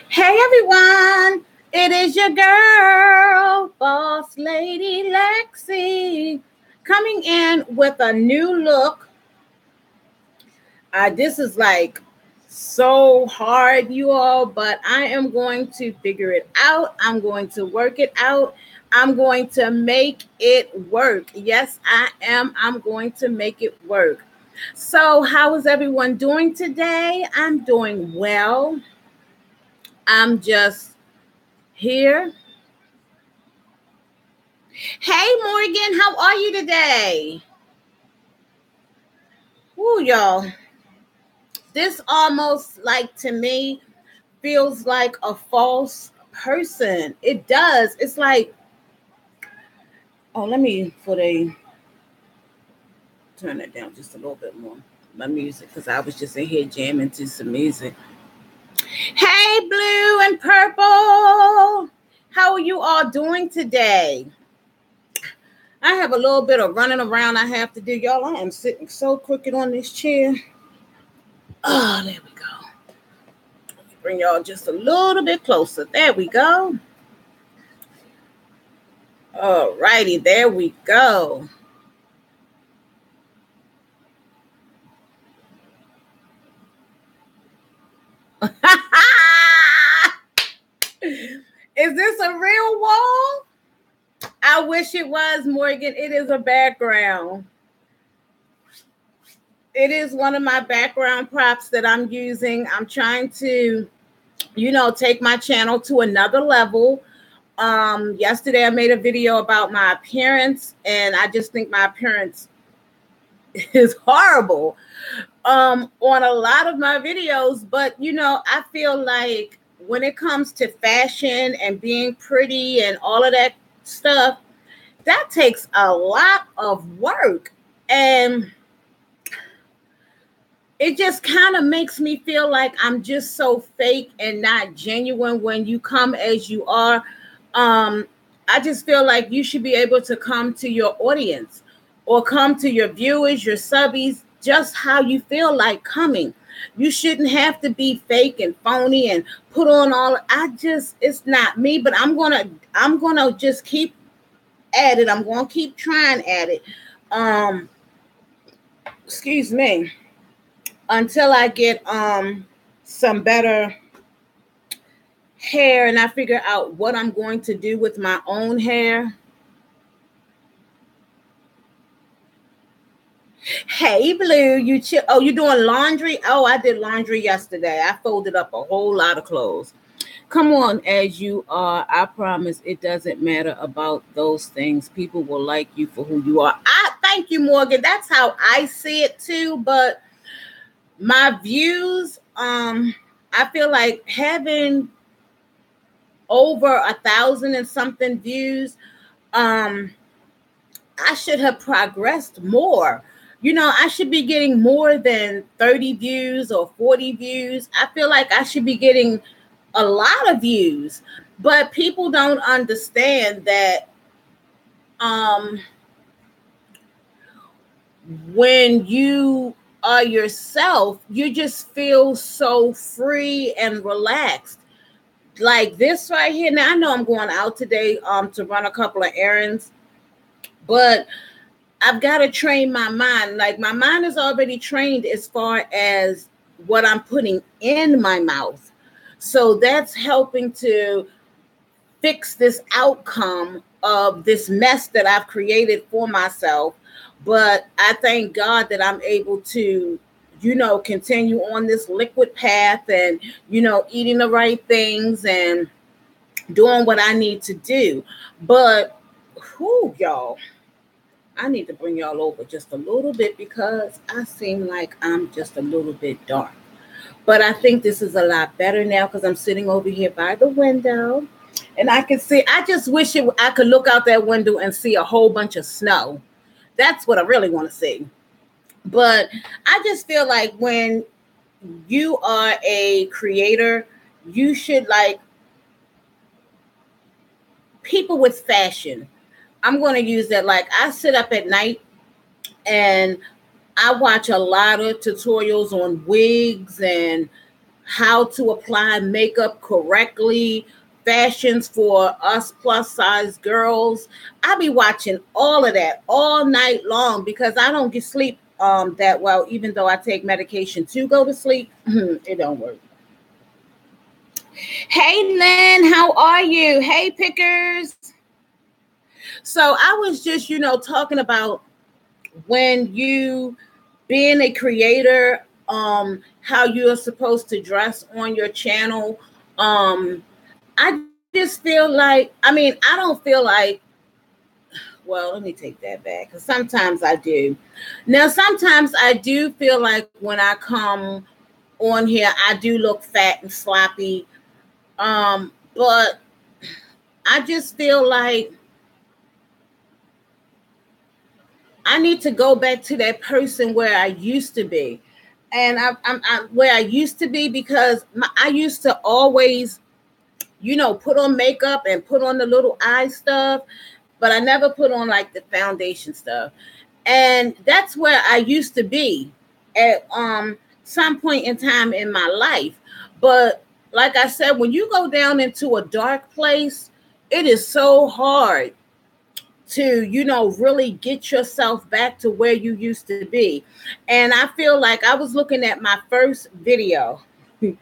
Hey everyone, it is your girl, Boss Lady Lexi, coming in with a new look. This is like so hard, you all, but I am going to figure it out. I'm going to work it out. I'm going to make it work. Yes, I am. I'm going to make it work. So, how is everyone doing today? I'm doing well. I'm just here. Hey, Morgan, how are you today? Woo, y'all. This almost like to me feels like a false person. It does. It's like, oh, let me turn it down just a little bit more. My music, because I was just in here jamming to some music. Hey, blue and purple. How are you all doing today? I have a little bit of running around I have to do. Y'all, I am sitting so crooked on this chair. Oh, there we go. Let me bring y'all just a little bit closer. There we go. All righty, there we go. Is this a real wall? I wish it was, Morgan. It is a background. It is one of my background props that I'm using. I'm trying to, take my channel to another level. Yesterday I made a video about my appearance, and I just think my appearance is horrible on a lot of my videos. But I feel like when it comes to fashion and being pretty and all of that stuff, that takes a lot of work, and it just kind of makes me feel like I'm just so fake and not genuine when you come as you are. I just feel like you should be able to come to your audience or come to your viewers, your subbies, just how you feel like coming. You shouldn't have to be fake and phony and put on all. It's not me, but I'm gonna just keep at it. I'm gonna keep trying at it. Excuse me, until I get some better hair and I figure out what I'm going to do with my own hair. Hey, Blue, you doing laundry? Oh, I did laundry yesterday. I folded up a whole lot of clothes. Come on, as you are. I promise it doesn't matter about those things. People will like you for who you are. Thank you, Morgan. That's how I see it too. But my views, I feel like having over 1,000 and something views, I should have progressed more. I should be getting more than 30 views or 40 views. I feel like I should be getting a lot of views, but people don't understand that when you are yourself, you just feel so free and relaxed. Like this right here. Now I know I'm going out today to run a couple of errands, but I've got to train my mind. Like my mind is already trained as far as what I'm putting in my mouth. So that's helping to fix this outcome of this mess that I've created for myself. But I thank God that I'm able to, continue on this liquid path and, eating the right things and doing what I need to do. But, y'all, I need to bring y'all over just a little bit because I seem like I'm just a little bit dark. But I think this is a lot better now because I'm sitting over here by the window and I can see. I just wish I could look out that window and see a whole bunch of snow. That's what I really want to see. But I just feel like when you are a creator, you should like people with fashion. I'm going to use that. Like I sit up at night and I watch a lot of tutorials on wigs and how to apply makeup correctly, fashions for us plus size girls. I be watching all of that all night long because I don't get sleep that well, even though I take medication to go to sleep. It don't work. Hey Lynn, how are you? Hey Pickers. So I was just, talking about when you being a creator, how you're supposed to dress on your channel. I just feel like, I don't feel like, well, let me take that back, because sometimes I do. Now, sometimes I do feel like when I come on here, I do look fat and sloppy. But I just feel like I need to go back to that person where I used to be. And I'm where I used to be because I used to always, put on makeup and put on the little eye stuff, but I never put on like the foundation stuff. And that's where I used to be at some point in time in my life. But like I said, when you go down into a dark place, it is so hard to, really get yourself back to where you used to be. And I feel like I was looking at my first video. Y'all,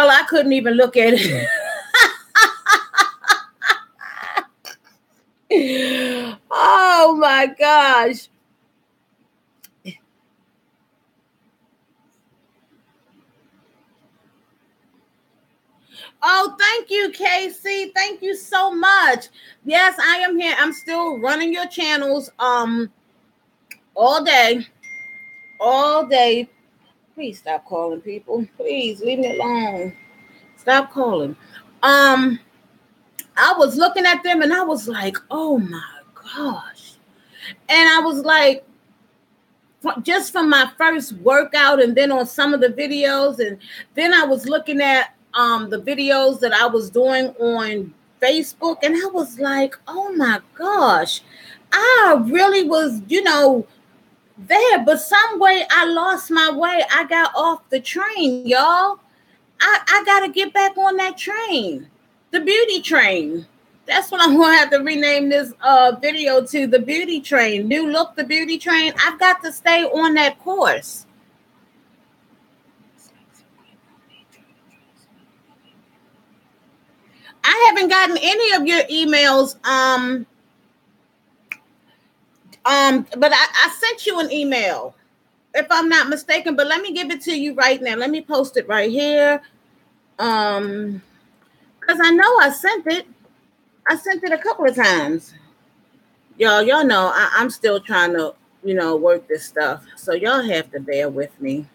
I couldn't even look at it. Oh my gosh. Oh, thank you, Casey. Thank you so much. Yes, I am here. I'm still running your channels all day. All day. Please stop calling people. Please leave me alone. Stop calling. I was looking at them and I was like, oh my gosh. And I was like, just from my first workout and then on some of the videos, and then I was looking at the videos that I was doing on Facebook, and I was like, oh my gosh, I really was, there, but some way I lost my way. I got off the train, y'all. I got to get back on that train, the beauty train. That's what I'm going to have to rename this video to, the beauty train. New look, the beauty train. I've got to stay on that course. I haven't gotten any of your emails. But I sent you an email, if I'm not mistaken. But let me give it to you right now. Let me post it right here. Because I know I sent it. I sent it a couple of times. Y'all know I'm still trying to, work this stuff. So y'all have to bear with me.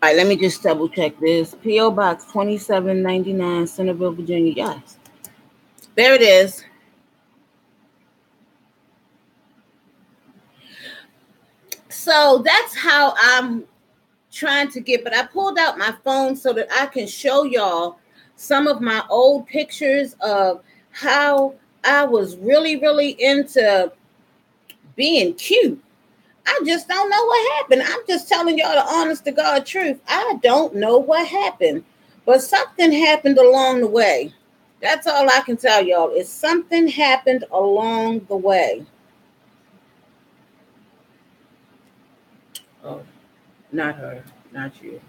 All right, let me just double check this. P.O. Box 2799, Centerville, Virginia. Yes. There it is. So that's how I'm trying to get, but I pulled out my phone so that I can show y'all some of my old pictures of how I was really, really into being cute. I just don't know what happened. I'm just telling y'all the honest to God truth. I don't know what happened, but something happened along the way. That's all I can tell y'all is something happened along the way. Oh, not her, not you.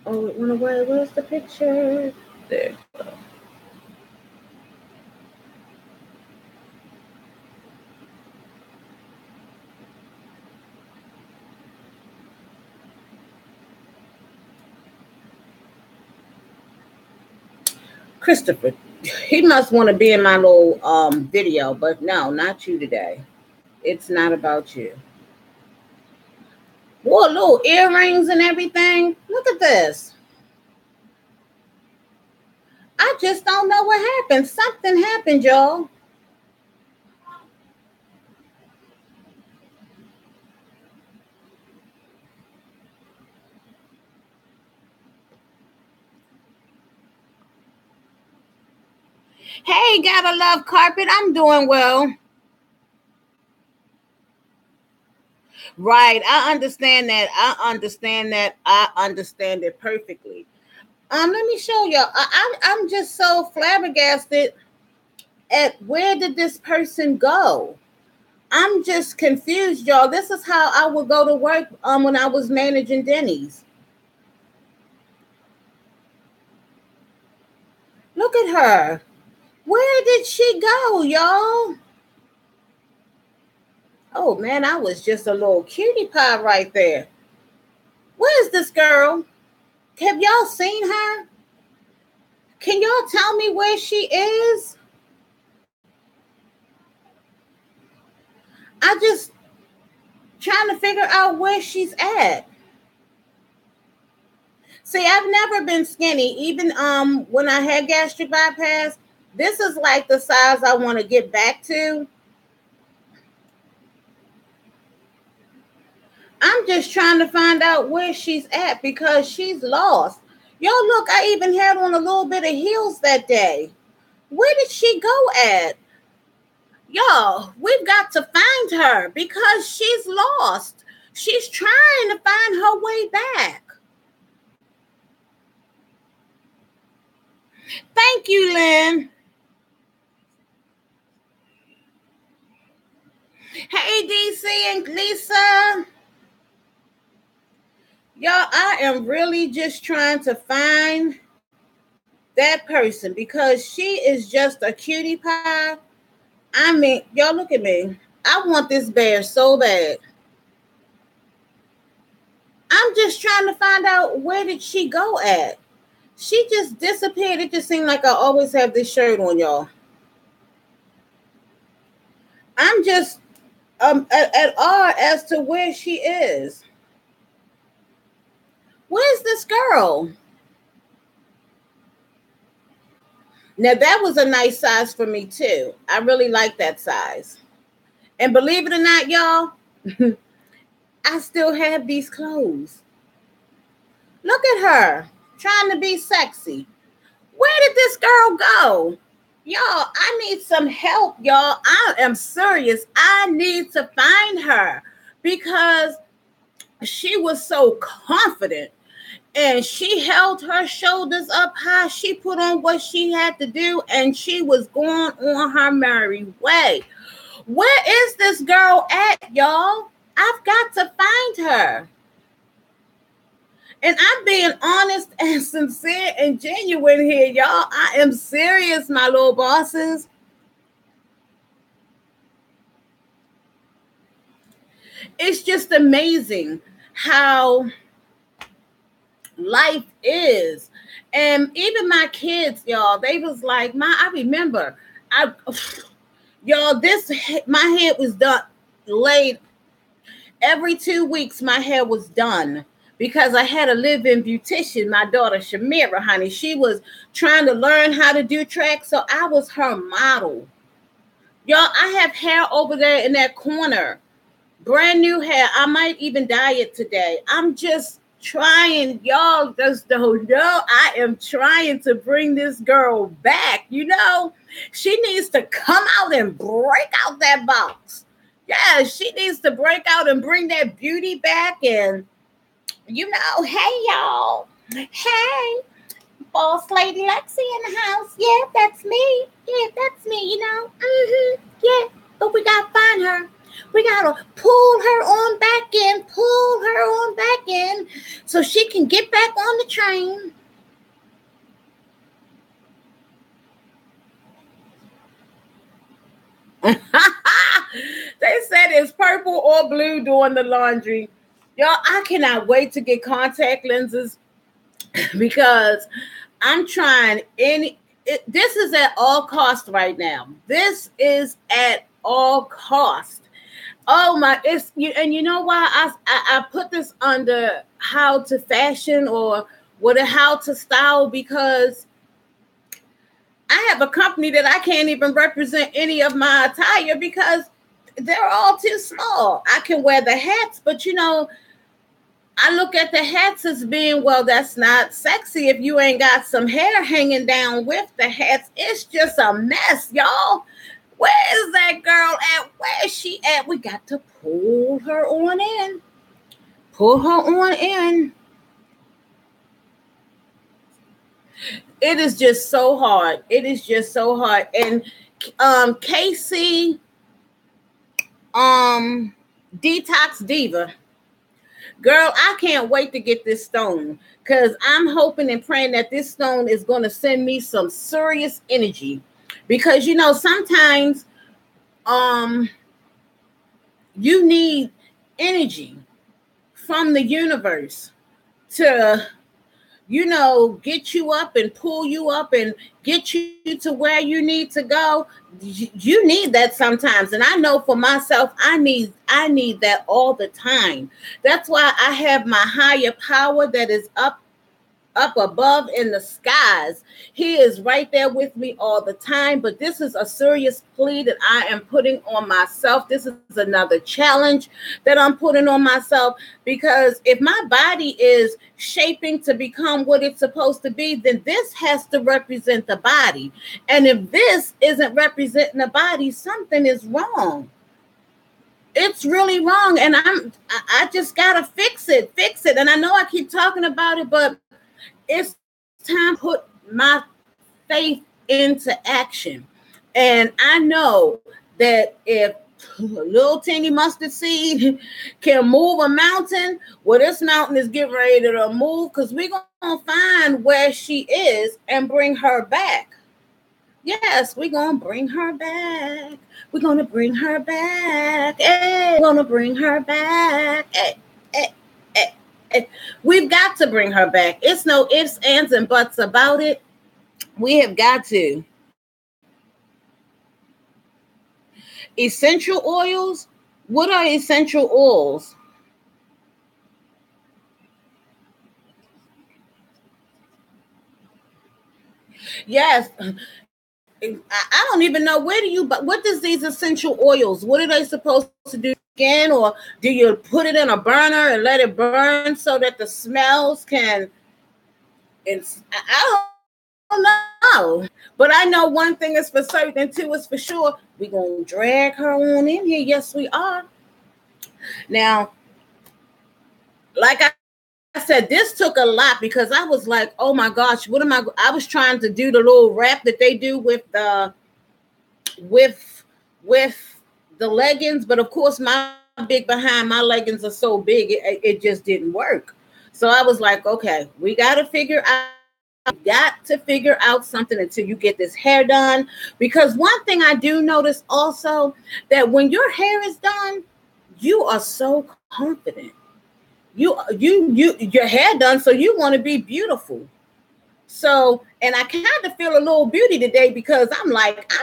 Oh, it went away. Where's the picture? There. Christopher, he must want to be in my little video, but no, not you today. It's not about you. Whoa, little earrings and everything. Look at this. I just don't know what happened. Something happened, y'all. Hey, gotta love carpet. I'm doing well. Right. I understand that. I understand that. I understand it perfectly. Let me show y'all. I'm just so flabbergasted at where did this person go? I'm just confused, y'all. This is how I would go to work when I was managing Denny's. Look at her. Where did she go, y'all? Oh man, I was just a little cutie pie right there. Where's this girl? Have y'all seen her? Can y'all tell me where she is? I just trying to figure out where she's at. See, I've never been skinny. Even when I had gastric bypass, this is like the size I want to get back to. I'm just trying to find out where she's at because she's lost. Yo, look, I even had on a little bit of heels that day. Where did she go at? Y'all, we've got to find her because she's lost. She's trying to find her way back. Thank you, Lynn. Hey, DC and Lisa. Y'all, I am really just trying to find that person because she is just a cutie pie. I mean, y'all look at me. I want this bear so bad. I'm just trying to find out where did she go at. She just disappeared. It just seemed like I always have this shirt on, y'all. I'm just at awe as to where she is. Where's this girl? Now that was a nice size for me too. I really like that size. And believe it or not, y'all, I still have these clothes. Look at her trying to be sexy. Where did this girl go? Y'all, I need some help, y'all. I am serious. I need to find her because she was so confident and she held her shoulders up high. She put on what she had to do and she was going on her merry way. Where is this girl at, y'all? I've got to find her. And I'm being honest and sincere and genuine here, y'all. I am serious, my little bosses. It's just amazing how life is. And even my kids, y'all, they was like, I remember, y'all, my hair was done, laid every 2 weeks, my hair was done. Because I had a live-in beautician, my daughter Shamira, honey. She was trying to learn how to do tracks, so I was her model. Y'all, I have hair over there in that corner. Brand new hair. I might even dye it today. I'm just trying. Y'all just don't know. I am trying to bring this girl back. You know, she needs to come out and break out that box. Yeah, she needs to break out and bring that beauty back and you know, hey y'all. Hey, boss lady Lexi in the house. Yeah, that's me. Yeah, that's me, you know. Yeah, but we gotta find her. We gotta pull her on back in, so she can get back on the train. They said it's purple or blue doing the laundry. Y'all, I cannot wait to get contact lenses because I'm trying this is at all cost right now. This is at all cost. Oh my, and you know why I put this under how to fashion or how to style because I have a company that I can't even represent any of my attire because they're all too small. I can wear the hats, but I look at the hats as being, well, that's not sexy if you ain't got some hair hanging down with the hats. It's just a mess, y'all. Where is that girl at? Where is she at? We got to pull her on in. Pull her on in. It is just so hard. It is just so hard. And Casey, Detox Diva, girl, I can't wait to get this stone because I'm hoping and praying that this stone is going to send me some serious energy. Because sometimes you need energy from the universe to get you up and pull you up and get you to where you need to go. You need that sometimes. And I know for myself, I need that all the time. That's why I have my higher power that is up above in the skies. He is right there with me all the time. But this is a serious plea that I am putting on myself. This is another challenge that I'm putting on myself, because if my body is shaping to become what it's supposed to be, then this has to represent the body. And if this isn't representing the body, something is wrong. It's really wrong. And I just gotta fix it. And I know I keep talking about it, but it's time to put my faith into action. And I know that if a little teeny mustard seed can move a mountain, well, this mountain is getting ready to move, because we're going to find where she is and bring her back. Yes, we're going to bring her back. We're going to bring her back. Hey, we're going to bring her back. Hey, hey. We've got to bring her back. It's no ifs, ands, and buts about it. We have got to. Essential oils? What are essential oils? Yes. I don't even know but what does these essential oils, what are they supposed to do again? Or do you put it in a burner and let it burn so that the smells can, I don't know. But I know one thing is for certain, two is for sure. We're going to drag her on in here. Yes, we are. Now, like I said, this took a lot, because I was like, oh my gosh, what am I was trying to do the little wrap that they do with the leggings, but of course my big behind, my leggings are so big, it just didn't work. So I was like, okay, we got to figure out something until you get this hair done. Because one thing I do notice also, that when your hair is done, you are so confident. Your hair done, so you want to be beautiful. So, and I kind of feel a little beauty today, because I'm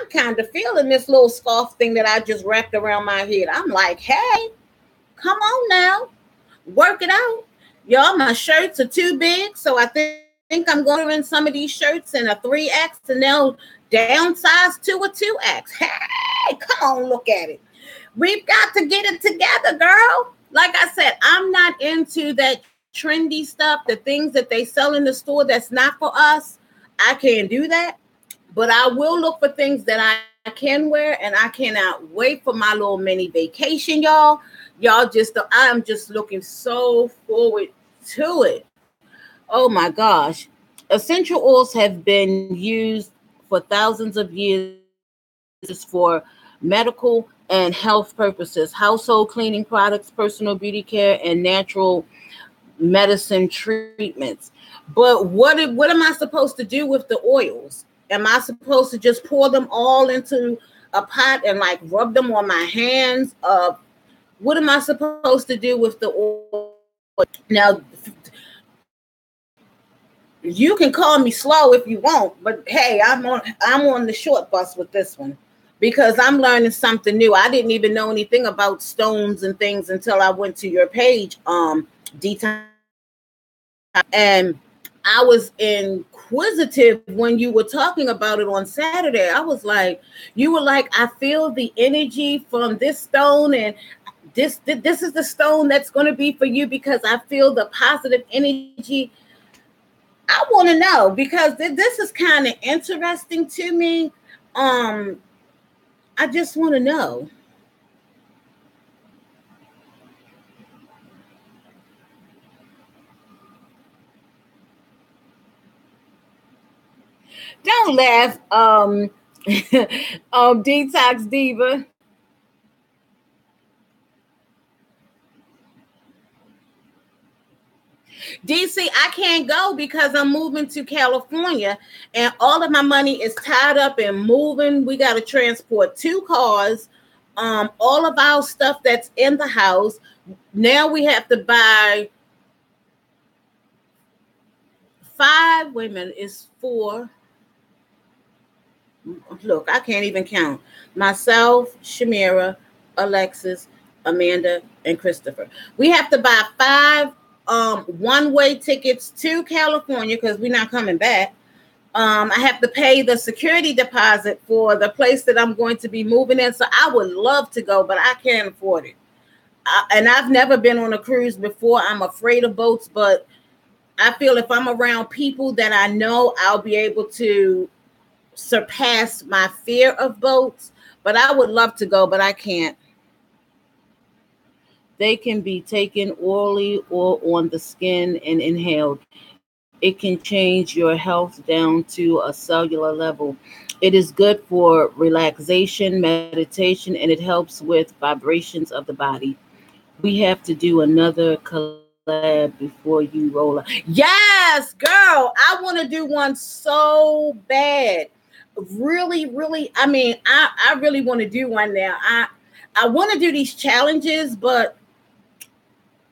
kind of feeling this little scarf thing that I just wrapped around my head. I'm like, hey, come on now, work it out. Y'all, my shirts are too big, so I think I'm going to run some of these shirts in a 3X, and they'll downsize to a 2X. Hey, come on, look at it. We've got to get it together, girl. Like I said, I'm not into that trendy stuff, the things that they sell in the store that's not for us. I can't do that. But I will look for things that I can wear, and I cannot wait for my little mini vacation, y'all. I'm just looking so forward to it. Oh my gosh. Essential oils have been used for thousands of years for medical and health purposes, household cleaning products, personal beauty care, and natural medicine treatments. But what am I supposed to do with the oils? Am I supposed to just pour them all into a pot and like rub them on my hands? What am I supposed to do with the oil? Now, you can call me slow if you want, but hey, I'm on the short bus with this one, because I'm learning something new. I didn't even know anything about stones and things until I went to your page, Detox, and I was in inquisitive when you were talking about it on Saturday. I was like, you were like, I feel the energy from this stone, and this is the stone that's going to be for you because I feel the positive energy. I want to know because this is kind of interesting to me. I just want to know. Don't laugh, Detox Diva. DC, I can't go because I'm moving to California and all of my money is tied up in moving. We got to transport 2 cars, all of our stuff that's in the house. Now we have to buy 5. Wait a minute, it's 4. Look, I can't even count. Myself, Shamira, Alexis, Amanda, and Christopher. We have to buy 5 one-way tickets to California because we're not coming back. I have to pay the security deposit for the place that I'm going to be moving in. So I would love to go, but I can't afford it. And I've never been on a cruise before. I'm afraid of boats, but I feel if I'm around people that I know, I'll be able to surpass my fear of boats. But I would love to go, but I can't. They can be taken orally or on the skin and inhaled. It can change your health down to a cellular level. It is good for relaxation, meditation, and it helps with vibrations of the body. We have to do another collab before you roll out. Yes, girl. I want to do one so bad. Really, really. I mean, I really want to do one now. I want to do these challenges, but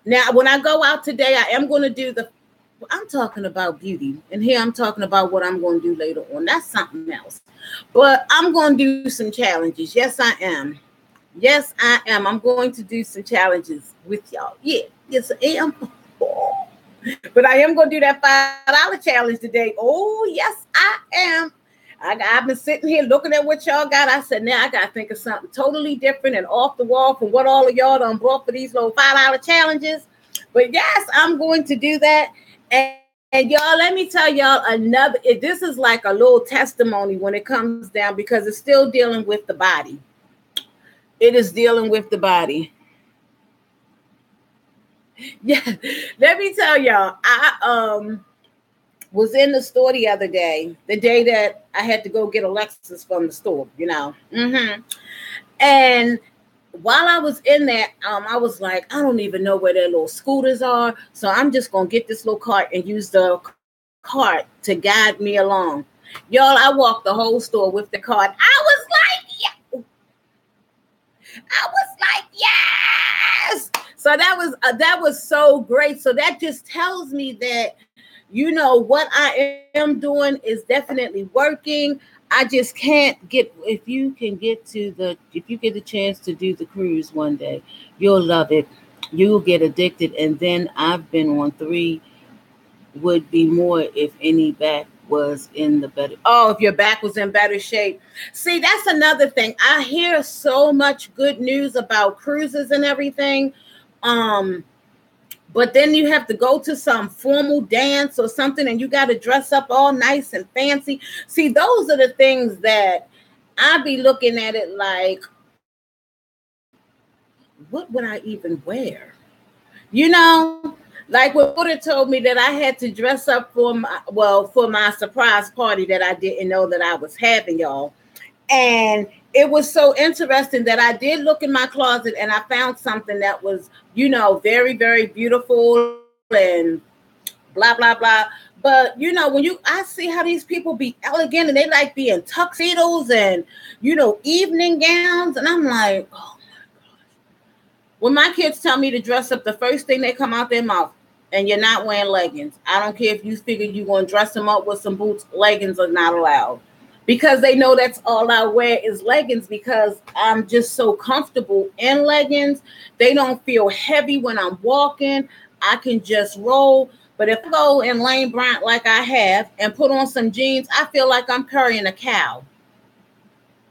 now when I go out today, I am going to do I'm talking about beauty. And here I'm talking about what I'm going to do later on. That's something else. But I'm going to do some challenges. Yes, I am. Yes, I am. I'm going to do some challenges with y'all. Yeah, yes, I am. But I am going to do that $5 challenge today. Oh, yes, I am. I've been sitting here looking at what y'all got. I said, now I got to think of something totally different and off the wall from what all of y'all done brought for these little $5 challenges. But yes, I'm going to do that. And y'all, let me tell y'all this is like a little testimony when it comes down because it's still dealing with the body. It is dealing with the body. Yeah, let me tell y'all, I was in the store the other day, the day that I had to go get Alexis from the store, you know. And while I was in there, I was like, I don't even know where their little scooters are. So I'm just going to get this little cart and use the cart to guide me along. Y'all, I walked the whole store with the cart. I was like, yes. So that was so great. So that just tells me that, you know, what I am doing is definitely working. I just can't get, if you get the chance to do the cruise one day, you'll love it. You'll get addicted. And then I've been on 3, would be more if any back was in the better. Oh, if your back was in better shape. See, that's another thing. I hear so much good news about cruises and everything. But then you have to go to some formal dance or something and you got to dress up all nice and fancy. See, those are the things that I be looking at it like, what would I even wear? You know, like what Buddha told me that I had to dress up for my surprise party that I didn't know that I was having, y'all. And it was so interesting that I did look in my closet and I found something that was, you know, very, very beautiful and blah, blah, blah. But, you know, I see how these people be elegant and they like being tuxedos and, you know, evening gowns. And I'm like, oh my gosh. When my kids tell me to dress up, the first thing they come out their mouth, and you're not wearing leggings. I don't care if you figure you're going to dress them up with some boots. Leggings are not allowed. Because they know that's all I wear is leggings because I'm just so comfortable in leggings. They don't feel heavy when I'm walking. I can just roll. But if I go in Lane Bryant like I have and put on some jeans, I feel like I'm carrying a cow.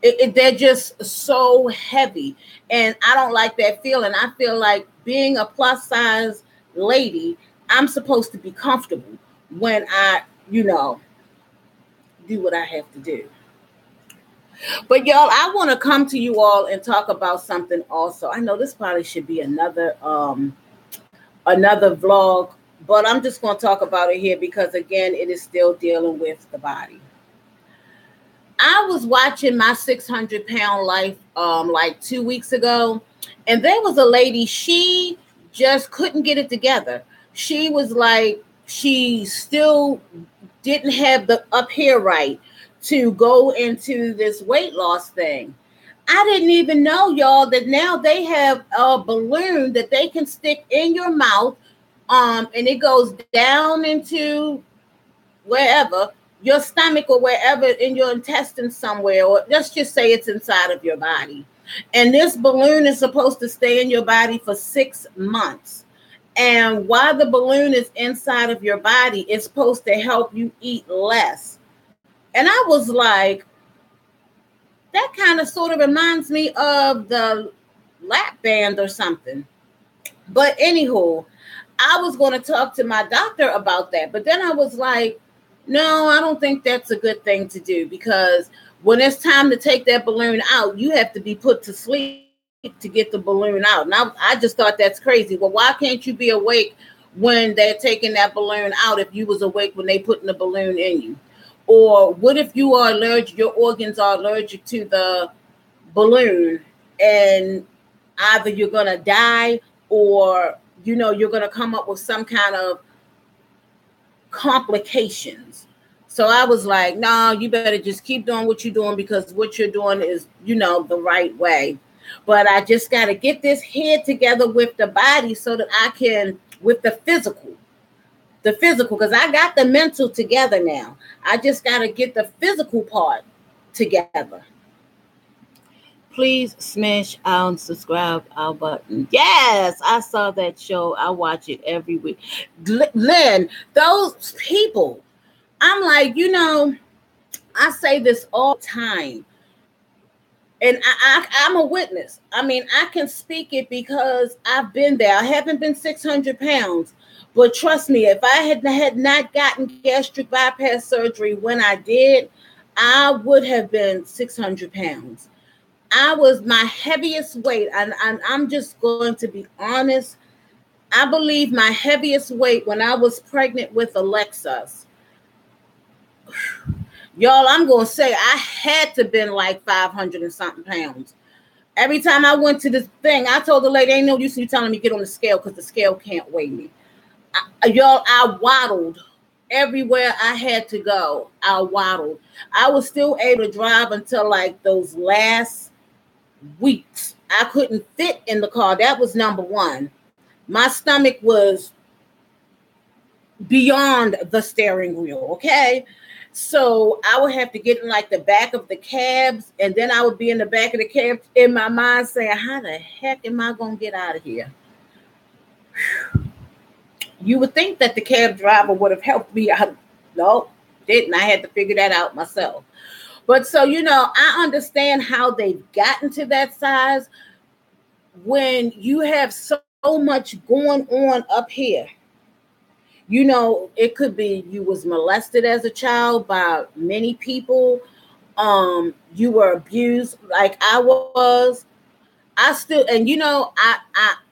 They're just so heavy, and I don't like that feeling. I feel like being a plus size lady, I'm supposed to be comfortable when I, do what I have to do. But y'all, I want to come to you all and talk about something also. I know this probably should be another vlog, but I'm just going to talk about it here because again, it is still dealing with the body. I was watching My 600-Pound Life like 2 weeks ago, and there was a lady, she just couldn't get it together. She was like, she still didn't have the up here right to go into this weight loss thing. I didn't even know, y'all, that now they have a balloon that they can stick in your mouth, and it goes down into wherever, your stomach or wherever, in your intestines somewhere, or let's just say it's inside of your body. And this balloon is supposed to stay in your body for 6 months. And while the balloon is inside of your body, it's supposed to help you eat less. And I was like, that kind of sort of reminds me of the lap band or something. But anywho, I was going to talk to my doctor about that. But then I was like, no, I don't think that's a good thing to do, because when it's time to take that balloon out, you have to be put to sleep to get the balloon out. Now, I just thought that's crazy. Well, why can't you be awake when they're taking that balloon out if you was awake when they putting the balloon in you? Or what if you are allergic, your organs are allergic to the balloon, and either you're going to die or, you're going to come up with some kind of complications. So I was like, no, you better just keep doing what you're doing, because what you're doing is, the right way. But I just got to get this head together with the body so that I can, with the physical, because I got the mental together now. I just got to get the physical part together. Please smash our subscribe our button. Yes, I saw that show. I watch it every week. Lynn, those people, I'm like, I say this all the time. And I'm a witness. I mean, I can speak it because I've been there. I haven't been 600 pounds. But trust me, if I had not gotten gastric bypass surgery when I did, I would have been 600 pounds. I was my heaviest weight, and I'm just going to be honest. I believe my heaviest weight when I was pregnant with Alexis. Y'all, I'm going to say I had to been like 500 and something pounds. Every time I went to this thing, I told the lady, ain't no use in you telling me get on the scale because the scale can't weigh me. I waddled everywhere I had to go. I waddled. I was still able to drive until like those last weeks. I couldn't fit in the car. That was number one. My stomach was beyond the steering wheel, okay? So I would have to get in like the back of the cabs, and then I would be in the back of the cab in my mind saying, how the heck am I going to get out of here? You would think that the cab driver would have helped me out. No, didn't. I had to figure that out myself. But so, I understand how they've gotten to that size when you have so much going on up here. It could be you was molested as a child by many people. You were abused like I was. I still, and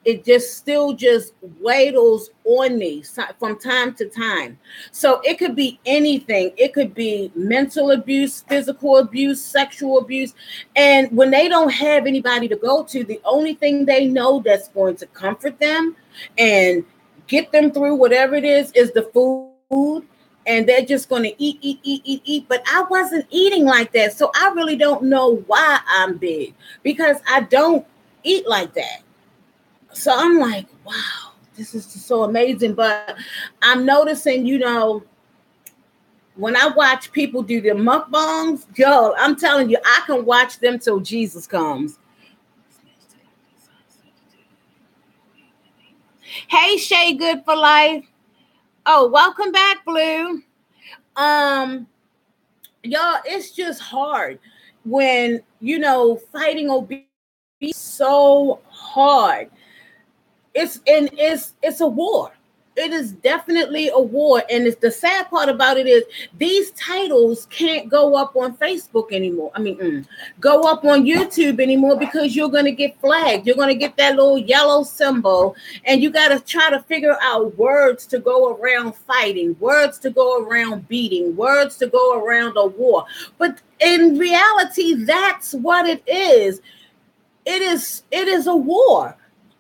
it just still just waddles on me from time to time. So it could be anything. It could be mental abuse, physical abuse, sexual abuse. And when they don't have anybody to go to, the only thing they know that's going to comfort them and get them through whatever it is the food. And they're just going to eat. But I wasn't eating like that. So I really don't know why I'm big, because I don't eat like that. So I'm like, wow, this is just so amazing. But I'm noticing, when I watch people do their mukbangs, yo, I'm telling you, I can watch them till Jesus comes. Hey, Shay Good for Life. Oh, welcome back, Blue. Um, y'all, it's just hard when fighting obesity so hard. It's a war. It is definitely a war, and it's the sad part about it is these titles can't go up on Facebook anymore. I mean, go up on YouTube anymore because you're going to get flagged. You're going to get that little yellow symbol, and you got to try to figure out words to go around fighting, words to go around beating, words to go around a war. But in reality, that's what it is. It is a war,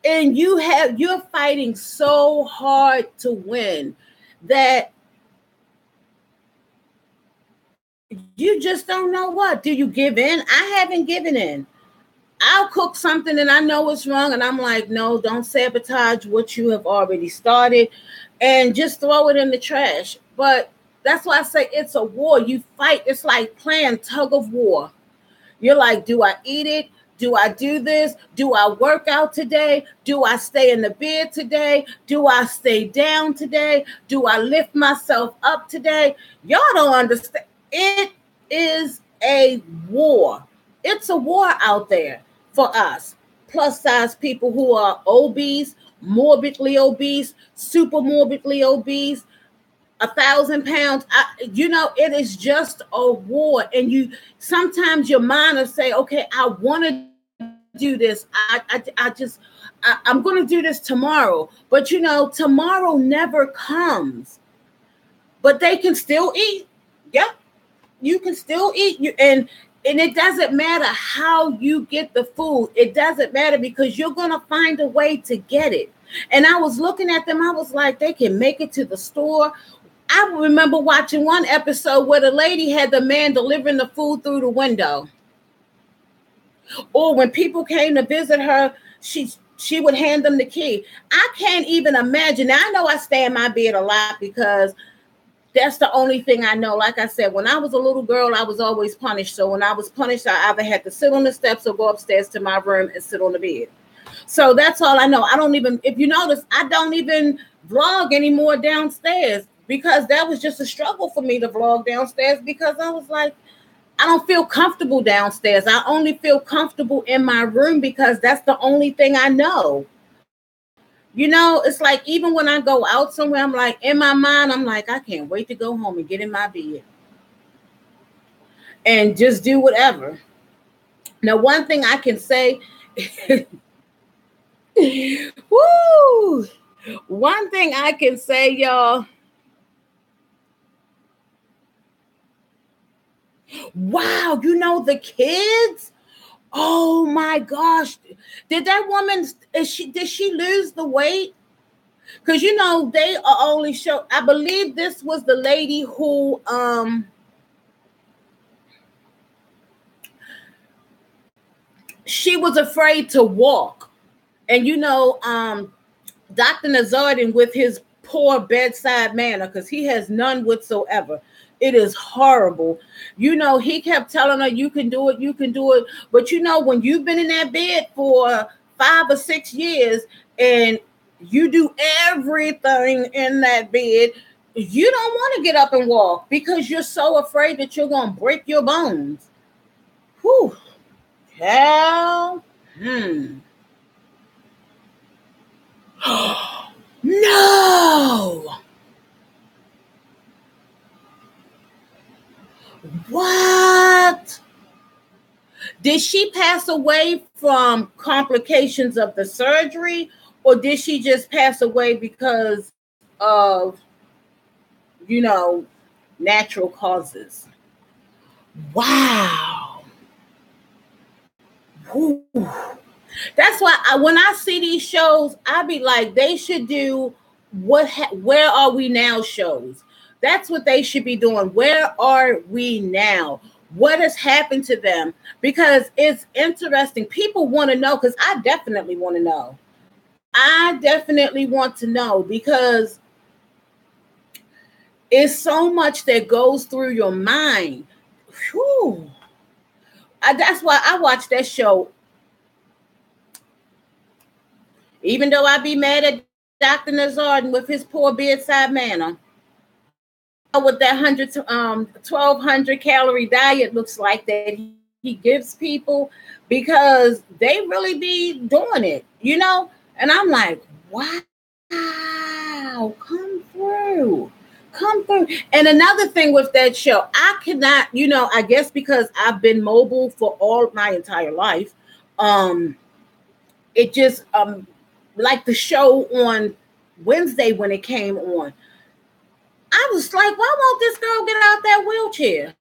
and you're fighting so hard to win that you just don't know what. Do you give in? I haven't given in. I'll cook something and I know it's wrong, and I'm like, no, don't sabotage what you have already started, and just throw it in the trash. But that's why I say it's a war. You fight. It's like playing tug of war. You're like, do I eat it? Do I do this? Do I work out today? Do I stay in the bed today? Do I stay down today? Do I lift myself up today? Y'all don't understand. It is a war. It's a war out there for us. Plus size people who are obese, morbidly obese, super morbidly obese, 1,000 pounds. It is just a war, and you sometimes your mind will say, "Okay, I want to do this. I'm going to do this tomorrow." But tomorrow never comes. But they can still eat. Yeah, you can still eat. And it doesn't matter how you get the food. It doesn't matter because you're going to find a way to get it. And I was looking at them. I was like, they can make it to the store. I remember watching one episode where the lady had the man delivering the food through the window. Or when people came to visit her, she would hand them the key. I can't even imagine. Now, I know I stay in my bed a lot because that's the only thing I know. Like I said, when I was a little girl, I was always punished. So when I was punished, I either had to sit on the steps or go upstairs to my room and sit on the bed. So that's all I know. I don't even, if you notice, I don't even vlog anymore downstairs because that was just a struggle for me to vlog downstairs because I was like, I don't feel comfortable downstairs. I only feel comfortable in my room because that's the only thing I know. It's like even when I go out somewhere, I'm like, in my mind, I'm like, I can't wait to go home and get in my bed and just do whatever. Now, one thing I can say, woo! One thing I can say, y'all. Wow, the kids? Oh my gosh. Did that woman did she lose the weight? Because they are only show. I believe this was the lady who she was afraid to walk. And Dr. Nazardin with his poor bedside manner, because he has none whatsoever. It is horrible. He kept telling her, you can do it, you can do it. But when you've been in that bed for 5 or 6 years and you do everything in that bed, you don't want to get up and walk because you're so afraid that you're going to break your bones. Whew. Hell. No. What? Did she pass away from complications of the surgery, or did she just pass away because of, natural causes? Wow. Whew. That's why when I see these shows, I be like, they should do where are we now shows. That's what they should be doing. Where are we now? What has happened to them? Because it's interesting. People want to know, because I definitely want to know. I definitely want to know because it's so much that goes through your mind. Whew. That's why I watch that show. Even though I be mad at Dr. Nazardin with his poor bedside manner, with that 1,200 calorie diet looks like that he gives people, because they really be doing it, And I'm like, wow, come through. Come through. And another thing with that show, I cannot, I guess because I've been mobile for all my entire life, it just like the show on Wednesday when it came on, I was like, why won't this girl get out that wheelchair?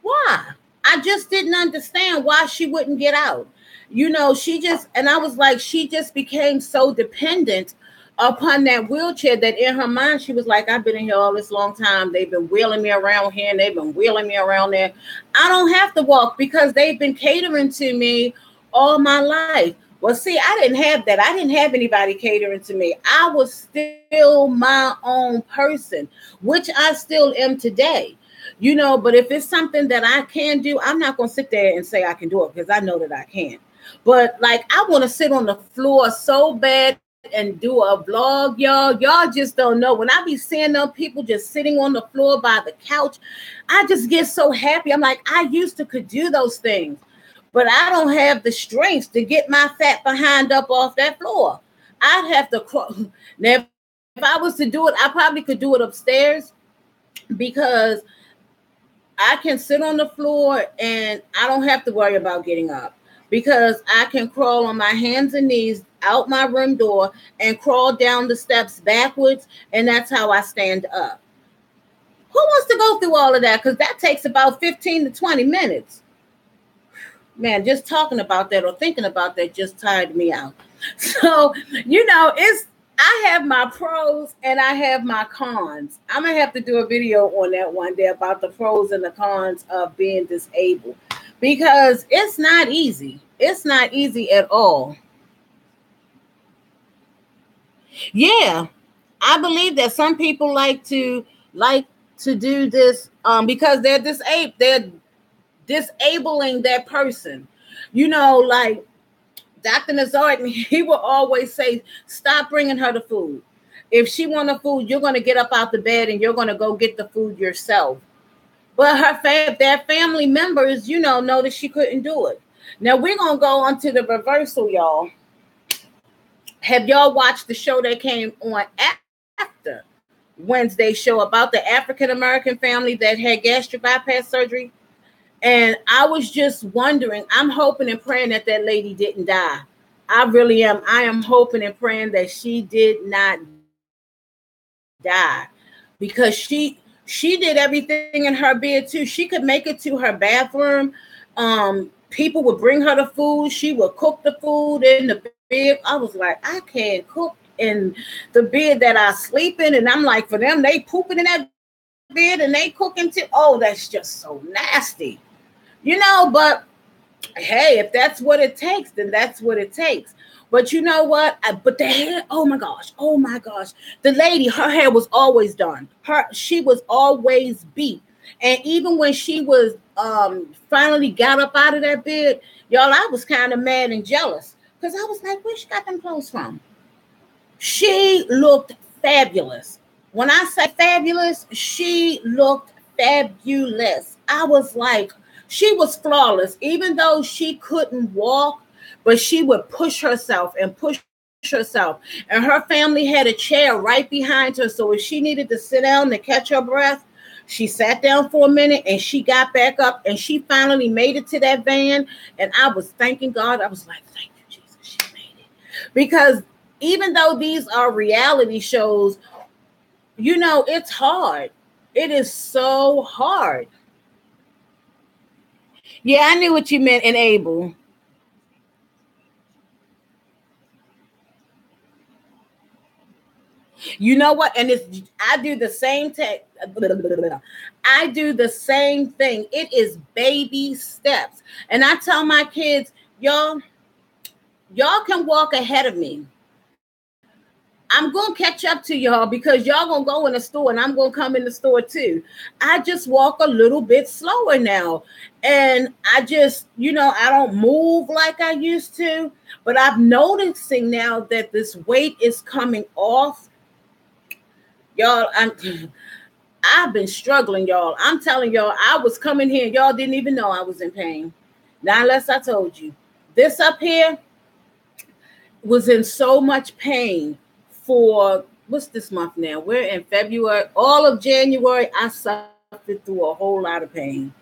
Why? I just didn't understand why she wouldn't get out. She just, and I was like, she just became so dependent upon that wheelchair that in her mind, she was like, I've been in here all this long time. They've been wheeling me around here and they've been wheeling me around there. I don't have to walk because they've been catering to me all my life. Well, see, I didn't have that. I didn't have anybody catering to me. I was still my own person, which I still am today. But if it's something that I can do, I'm not going to sit there and say I can do it because I know that I can't. But like, I want to sit on the floor so bad and do a vlog, y'all. Y'all just don't know. When I be seeing them people just sitting on the floor by the couch, I just get so happy. I'm like, I used to could do those things, but I don't have the strength to get my fat behind up off that floor. I'd have to crawl. Now, if I was to do it, I probably could do it upstairs because I can sit on the floor and I don't have to worry about getting up because I can crawl on my hands and knees out my room door and crawl down the steps backwards. And that's how I stand up. Who wants to go through all of that? Because that takes about 15 to 20 minutes. Man, just talking about that or thinking about that just tired me out. So, I have my pros and I have my cons. I'm going to have to do a video on that one day about the pros and the cons of being disabled because it's not easy. It's not easy at all. Yeah, I believe that some people like to do this because they're disabled. They're disabling that person. Like Dr. Nazardin, he will always say, stop bringing her the food. If she want the food, you're going to get up out the bed and you're going to go get the food yourself. But their family members, know that she couldn't do it. Now we're going to go on to the reversal, y'all. Have y'all watched the show that came on after Wednesday's show about the African-American family that had gastric bypass surgery? And I was just wondering, I'm hoping and praying that lady didn't die. I really am. I am hoping and praying that she did not die because she did everything in her bed too. She could make it to her bathroom. People would bring her the food. She would cook the food in the bed. I was like, I can't cook in the bed that I sleep in. And I'm like, for them, they pooping in that bed and they cooking too. Oh, that's just so nasty. But hey, if that's what it takes, then that's what it takes. But you know what? But the hair, oh my gosh. The lady, her hair was always done. She was always beat. And even when she was finally got up out of that bed, y'all, I was kind of mad and jealous because I was like, where she got them clothes from? She looked fabulous. When I say fabulous, she looked fabulous. I was like, she was flawless, even though she couldn't walk, but she would push herself. And her family had a chair right behind her. So if she needed to sit down to catch her breath, she sat down for a minute and she got back up and she finally made it to that van. And I was thanking God. I was like, thank you, Jesus, she made it. Because even though these are reality shows, it's hard. It is so hard. Yeah, I knew what you meant, enable. You know what? And I do the same thing. I do the same thing. It is baby steps. And I tell my kids, y'all can walk ahead of me. I'm going to catch up to y'all because y'all going to go in the store and I'm going to come in the store too. I just walk a little bit slower now. And I just, I don't move like I used to, but I'm noticing now that this weight is coming off. Y'all, I've been struggling, y'all. I'm telling y'all, I was coming here and y'all didn't even know I was in pain. Not unless I told you. This up here was in so much pain for, what's this month now? We're in February. All of January, I suffered through a whole lot of pain.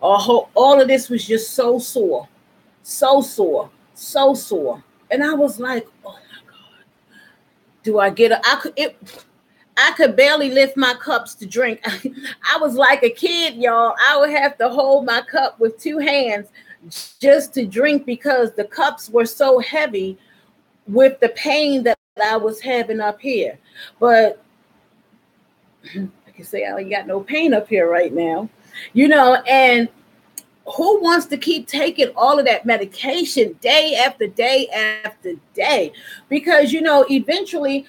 All of this was just so sore. So sore. So sore. And I was like, oh my God. Do I get I could barely lift my cups to drink. I was like a kid, y'all. I would have to hold my cup with two hands just to drink because the cups were so heavy with the pain that I was having up here. But I can say I ain't got no pain up here right now, and who wants to keep taking all of that medication day after day after day? Because, eventually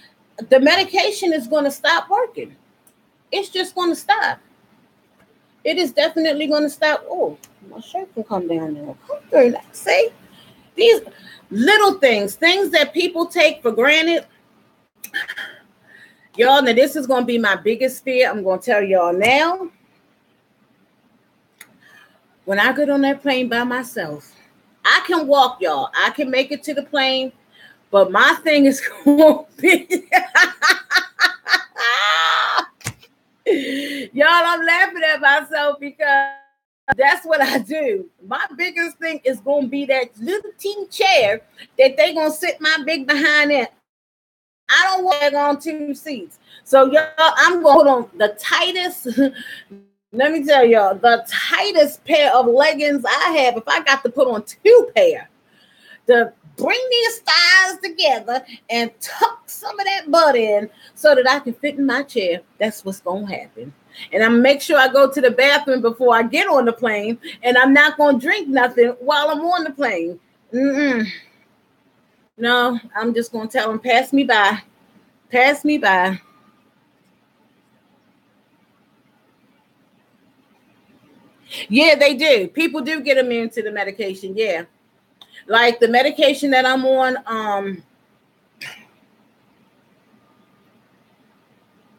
the medication is going to stop working. It's just going to stop. It is definitely going to stop. Oh, my shirt can come down now. Come through. See? These little things that people take for granted. Y'all, now this is going to be my biggest fear. I'm going to tell y'all now. When I get on that plane by myself, I can walk, y'all. I can make it to the plane. But my thing is going to be... Y'all, I'm laughing at myself because that's what I do. My biggest thing is going to be that little teeny chair that they going to sit my big behind in. I don't want to on two seats. So, y'all, I'm going to put on the tightest... Let me tell y'all, the tightest pair of leggings I have, if I got to put on two pair to bring these thighs together and tuck some of that butt in so that I can fit in my chair, that's what's going to happen. And I'm make sure I go to the bathroom before I get on the plane, and I'm not going to drink nothing while I'm on the plane. No, I'm just going to tell them, pass me by. Pass me by. Yeah, they do. People do get them into the medication. Yeah. Like the medication that I'm on,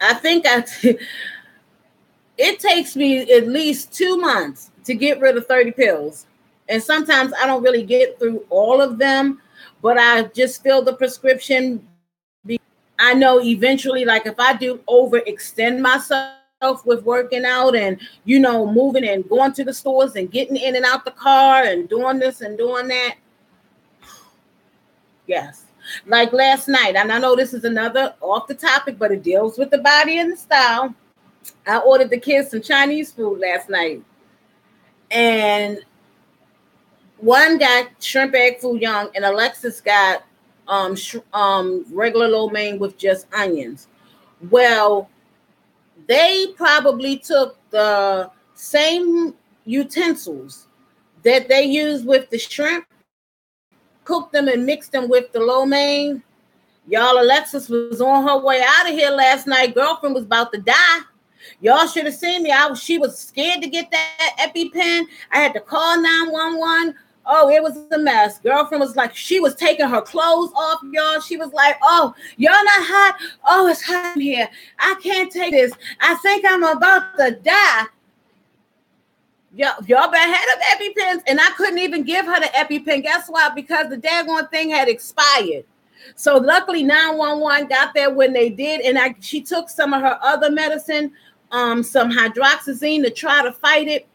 I think it takes me at least 2 months to get rid of 30 pills. And sometimes I don't really get through all of them, but I just fill the prescription. I know eventually, like if I do overextend myself with working out and, moving and going to the stores and getting in and out the car and doing this and doing that. Yes. Like last night, and I know this is another off the topic, but it deals with the body and the style. I ordered the kids some Chinese food last night. And one got shrimp, egg foo young, and Alexis got regular lo mein with just onions. Well, they probably took the same utensils that they used with the shrimp, cooked them and mixed them with the lo mein. Y'all, Alexis was on her way out of here last night. Girlfriend was about to die. Y'all should have seen me. She was scared to get that EpiPen. I had to call 911. Oh, it was a mess. Girlfriend was like, she was taking her clothes off, y'all. She was like, oh, y'all not hot? Oh, it's hot in here. I can't take this. I think I'm about to die. Y'all better had them EpiPens, and I couldn't even give her the EpiPen. Guess why? Because the daggone thing had expired. So luckily 911 got there when they did, and she took some of her other medicine, some hydroxyzine to try to fight it.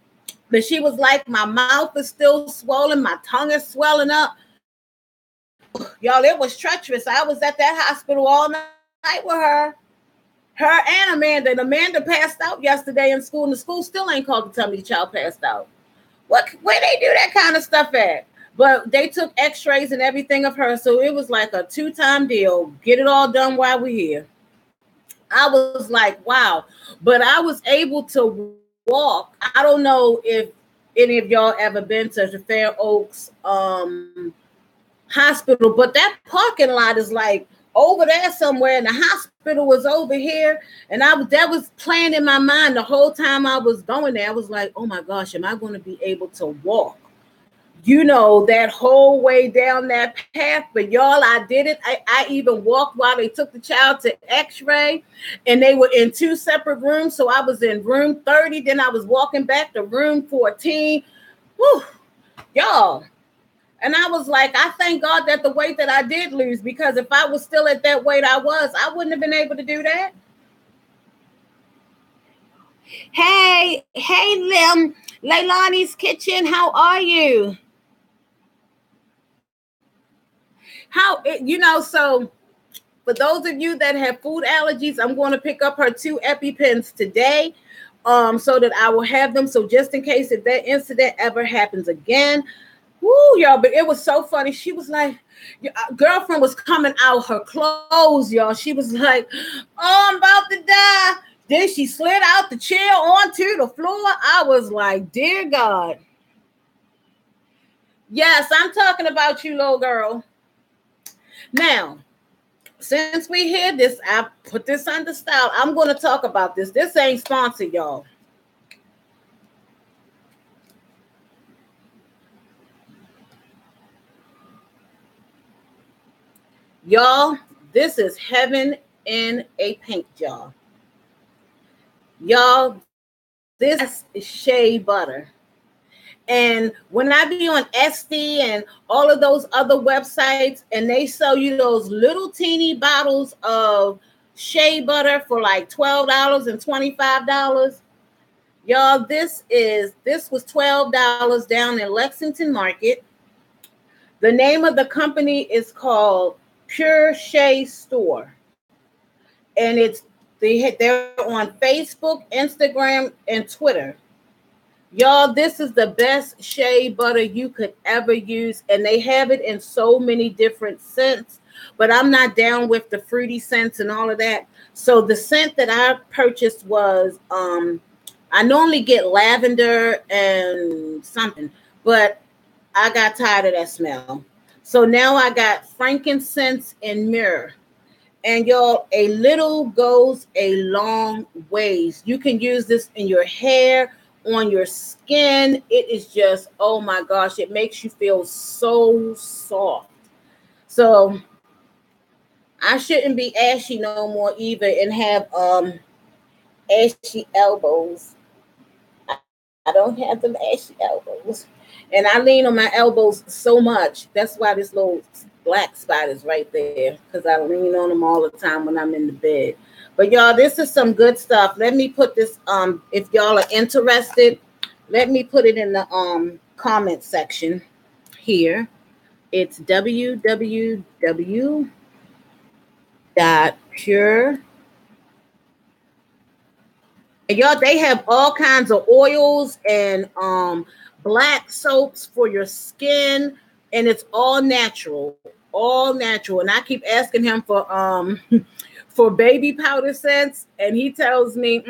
But she was like, my mouth is still swollen. My tongue is swelling up. Y'all, it was treacherous. I was at that hospital all night with her. Her and Amanda. And Amanda passed out yesterday in school. And the school still ain't called to tell me the child passed out. Where they do that kind of stuff at? But they took x-rays and everything of her. So it was like a 2-time deal. Get it all done while we're here. I was like, wow. But I was able to walk. I don't know if any of y'all ever been to the Fair Oaks hospital, but that parking lot is like over there somewhere, and the hospital was over here. And that was playing in my mind the whole time I was going there. I was like, oh my gosh, am I going to be able to walk, that whole way down that path? But y'all, I did it. I even walked while they took the child to x-ray, and they were in two separate rooms. So I was in room 30, then I was walking back to room 14. Whew, y'all. And I was like, I thank God that the weight that I did lose, because if I was still at that weight I wouldn't have been able to do that. Hey, Leilani's Kitchen, how are you? So for those of you that have food allergies, I'm going to pick up her 2 EpiPens today, so that I will have them. So just in case if that incident ever happens again. Woo, y'all, but it was so funny. She was like, girlfriend was coming out her clothes, y'all. She was like, oh, I'm about to die. Then she slid out the chair onto the floor. I was like, dear God. Yes, I'm talking about you, little girl. Now, since we hear this, I put this under style. I'm going to talk about this. This ain't sponsored, y'all. Y'all, this is heaven in a paint jar. Y'all, this is shea butter. And when I be on Etsy and all of those other websites, and they sell you those little teeny bottles of shea butter for like $12 and $25, y'all, this was $12 down in Lexington Market. The name of the company is called Pure Shea Store, and they're on Facebook, Instagram, and Twitter. Y'all, this is the best shea butter you could ever use, and they have it in so many different scents, but I'm not down with the fruity scents and all of that. So the scent that I purchased was, I normally get lavender and something, but I got tired of that smell. So now I got frankincense and myrrh. And y'all, a little goes a long ways. You can use this in your hair, on your skin. It is just, oh my gosh, it makes you feel so soft. So I shouldn't be ashy no more either and have ashy elbows. I don't have them ashy elbows. And I lean on my elbows so much. That's why this little black spot is right there, because I lean on them all the time when I'm in the bed. But y'all, this is some good stuff. Let me put this, if y'all are interested, let me put it in the comment section here. It's www.pure. Y'all, they have all kinds of oils and black soaps for your skin, and it's all natural. And I keep asking him for for baby powder scents, and he tells me,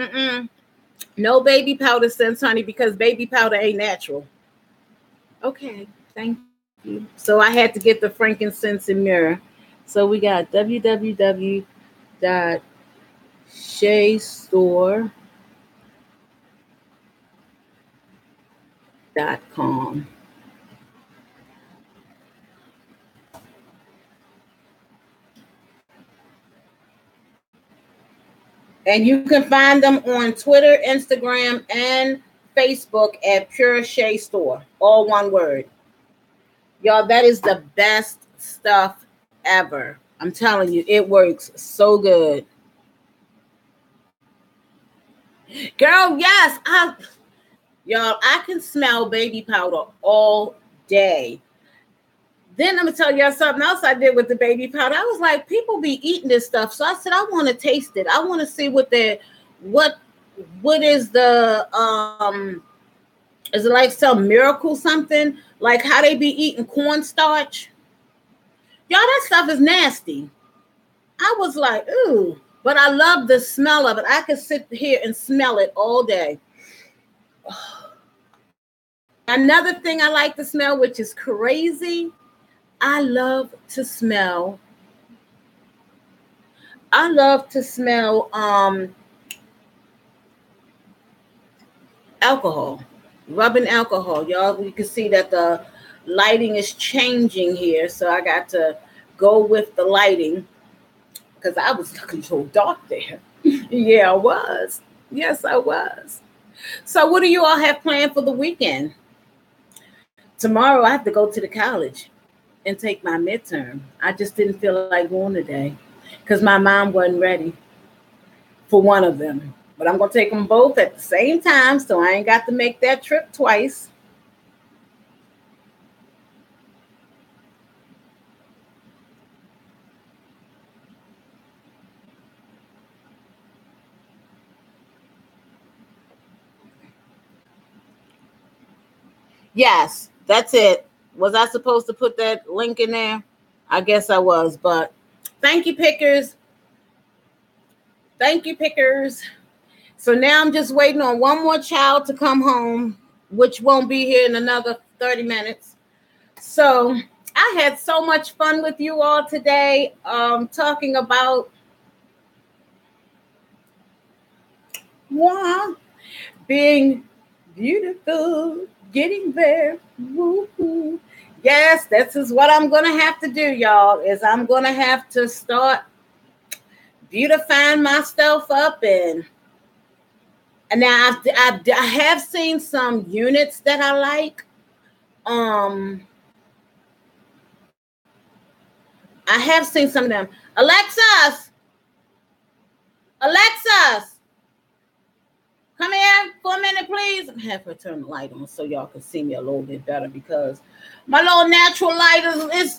no baby powder scents, honey, because baby powder ain't natural. Okay, thank you. So I had to get the frankincense and myrrh. So we got www.sheastore.com. And you can find them on Twitter, Instagram, and Facebook at Pure Shea Store. All one word. Y'all, that is the best stuff ever. I'm telling you, it works so good. Girl, yes. Y'all, I can smell baby powder all day. Then I'm going to tell y'all something else I did with the baby powder. I was like, people be eating this stuff. So I said, I want to taste it. I want to see what is the, is it like some miracle something? Like how they be eating cornstarch? Y'all, that stuff is nasty. I was like, ooh, but I love the smell of it. I could sit here and smell it all day. Another thing I like to smell, which is crazy, I love to smell I love to smell alcohol, rubbing alcohol. Y'all, you can see that the lighting is changing here, so I got to go with the lighting because I was looking so dark there. Yeah, I was. Yes, I was. So, what do you all have planned for the weekend? Tomorrow, I have to go to the college and take my midterm. I just didn't feel like going today because my mom wasn't ready for one of them. But I'm going to take them both at the same time, so I ain't got to make that trip twice. Yes, that's it. Was I supposed to put that link in there? I guess I was, but thank you, pickers. Thank you, pickers. So now I'm just waiting on one more child to come home, which won't be here in another 30 minutes. So I had so much fun with you all today, talking about being beautiful, getting there. Woo-hoo. Yes, this is what I'm going to have to do, y'all, is I'm going to have to start beautifying myself up. And now I have seen some units that I like. I have seen some of them. Alexis, come here for a minute, please. I have her turn the light on so y'all can see me a little bit better because my little natural light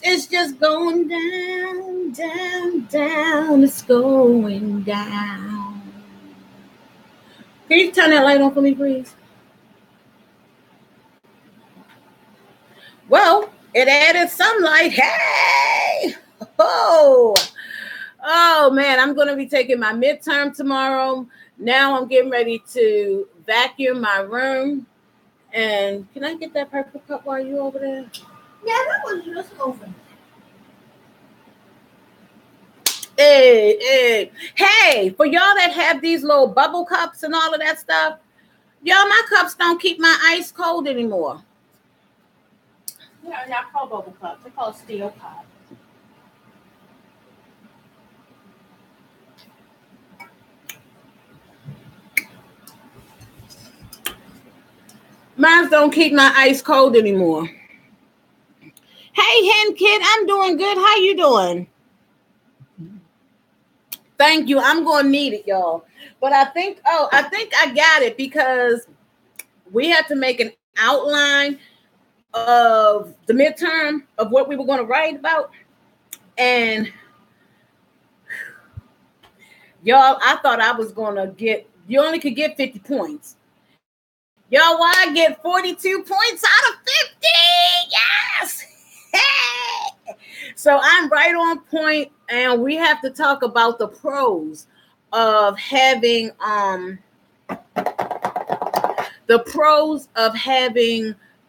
is just going down, down, down. It's going down. Can you turn that light on for me, please? Well, it added some light. Hey! Oh man, I'm going to be taking my midterm tomorrow. Now I'm getting ready to vacuum my room. And can I get that purple cup while you're over there? Yeah, that was just over. Hey, for y'all that have these little bubble cups and all of that stuff, y'all, my cups don't keep my ice cold anymore. Yeah, they're not called bubble cups. They're called steel cups. Mine don't keep my ice cold anymore. Hey, Hen Kid, I'm doing good. How you doing? Thank you. I'm going to need it, y'all. But I think I got it because we had to make an outline of the midterm of what we were going to write about. And y'all, I thought I was going to you only could get 50 points. Y'all, why I get 42 points out of 50? Yes! Hey! So I'm right on point, and we have to talk about the pros of having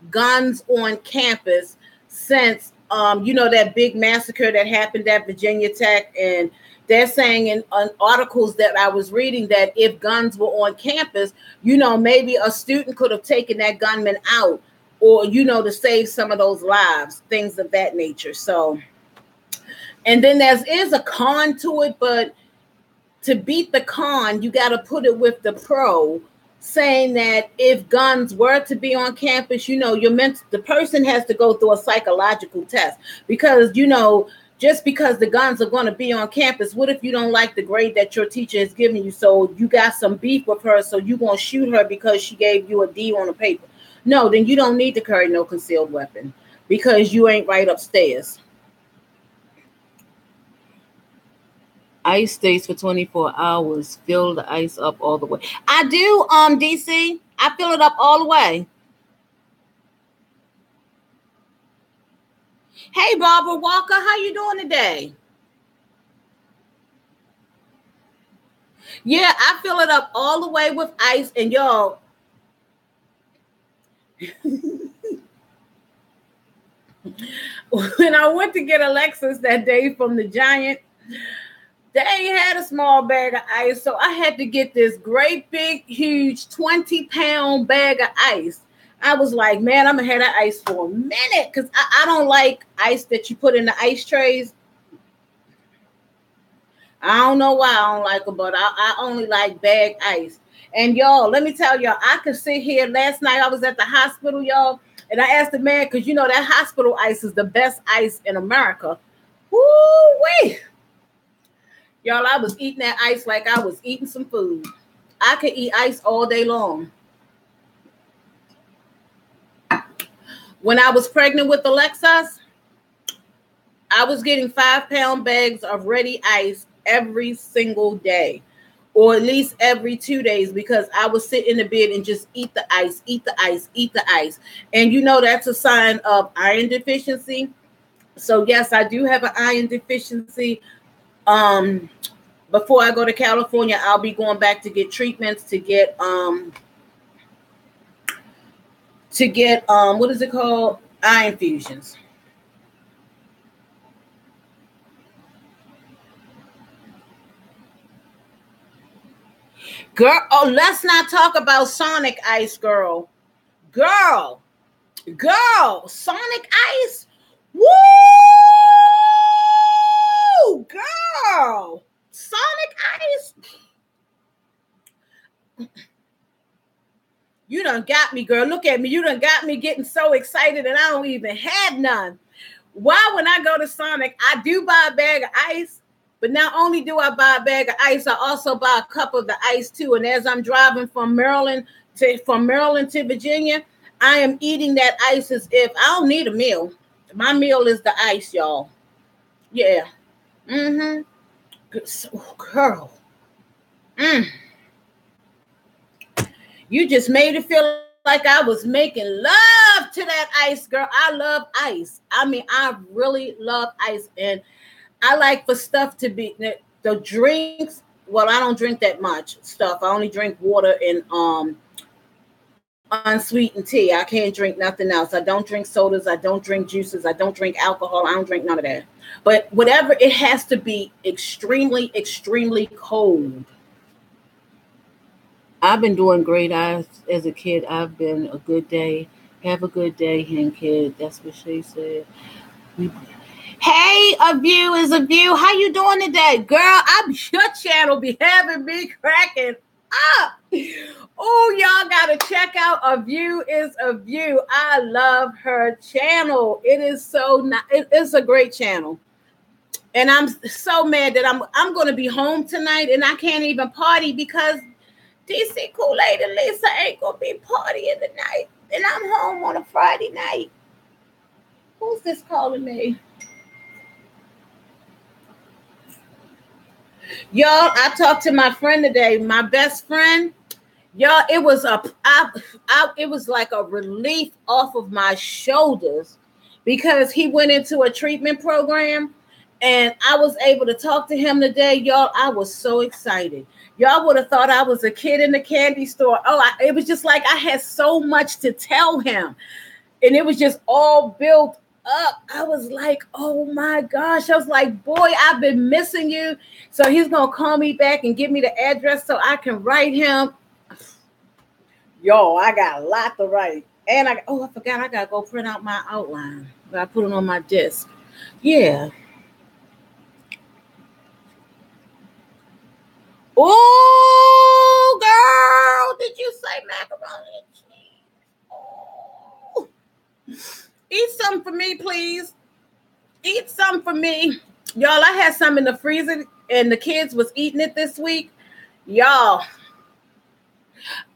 guns on campus since that big massacre that happened at Virginia Tech. And they're saying in articles that I was reading that if guns were on campus, maybe a student could have taken that gunman out or, to save some of those lives, things of that nature. So, and then there is a con to it, but to beat the con, you got to put it with the pro, saying that if guns were to be on campus, the person has to go through a psychological test because, just because the guns are going to be on campus, what if you don't like the grade that your teacher is giving you? So you got some beef with her, so you're going to shoot her because she gave you a D on the paper. No, then you don't need to carry no concealed weapon because you ain't right upstairs. Ice stays for 24 hours. Fill the ice up all the way. I do, DC. I fill it up all the way. Hey, Barbara Walker, how you doing today? Yeah, I fill it up all the way with ice, and y'all. When I went to get Alexis that day from the Giant, They ain't had a small bag of ice, so I had to get this great big, huge 20-pound bag of ice. I was like, man, I'm gonna have that ice for a minute because I don't like ice that you put in the ice trays. I don't know why I don't like them, but I only like bag ice. And y'all, let me tell y'all, I could sit here. Last night I was at the hospital, y'all, and I asked the man, because you know that hospital ice is the best ice in America. Woo-wee. Y'all, I was eating that ice like I was eating some food. I could eat ice all day long. When I was pregnant with Alexis, I was getting 5-pound bags of ready ice every single day, or at least every 2 days, because I would sit in the bed and just eat the ice, eat the ice, eat the ice. And you know that's a sign of iron deficiency. So yes, I do have an iron deficiency. Before I go to California, I'll be going back to get treatments to get what is it called? Iron fusions. Girl, oh, let's not talk about Sonic Ice, girl. Girl, Sonic Ice. Woo! Girl, Sonic Ice. You done got me, girl. Look at me. You done got me getting so excited and I don't even have none. Why, when I go to Sonic, I do buy a bag of ice, but not only do I buy a bag of ice, I also buy a cup of the ice too. And as I'm driving from Maryland to Virginia, I am eating that ice as if I don't need a meal. My meal is the ice, y'all. Yeah. Mm-hmm. Girl. You just made it feel like I was making love to that ice, girl. I love ice. I mean, I really love ice. And I like for stuff to be the drinks. Well, I don't drink that much stuff. I only drink water and unsweetened tea. I can't drink nothing else. I don't drink sodas. I don't drink juices. I don't drink alcohol. I don't drink none of that. But whatever, it has to be extremely, extremely cold. I've been doing great. As a kid, I've been a good day. Have a good day, hen kid. That's what she said. Hey, a view is a view. How you doing today, girl? Your channel be having me cracking up. Oh, y'all gotta check out A View is a View. I love her channel. It is so nice. It's a great channel. And I'm so mad that I'm going to be home tonight and I can't even party because DC Kool-Aid and Lisa ain't going to be partying tonight. And I'm home on a Friday night. Who's this calling me? Y'all, I talked to my friend today, my best friend. Y'all, it was it was like a relief off of my shoulders because he went into a treatment program and I was able to talk to him today. Y'all, I was so excited. Y'all would have thought I was a kid in the candy store. It was just like I had so much to tell him. And it was just all built up. I was like, oh my gosh. I was like, boy, I've been missing you. So he's going to call me back and give me the address so I can write him. Yo, I got a lot to write. And I forgot I got to go print out my outline. I put it on my desk. Yeah. Oh, girl, did you say macaroni and cheese? Oh. Eat some for me, please. Eat some for me. Y'all, I had some in the freezer and the kids was eating it this week. Y'all,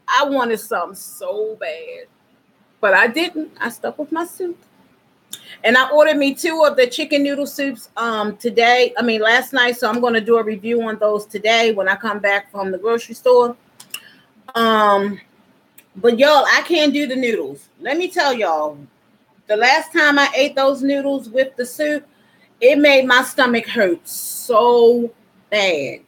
I wanted some so bad, but I didn't. I stuck with my soup. And I ordered me 2 of the chicken noodle soups last night. So I'm going to do a review on those today when I come back from the grocery store. But y'all, I can't do the noodles. Let me tell y'all, the last time I ate those noodles with the soup, it made my stomach hurt so bad.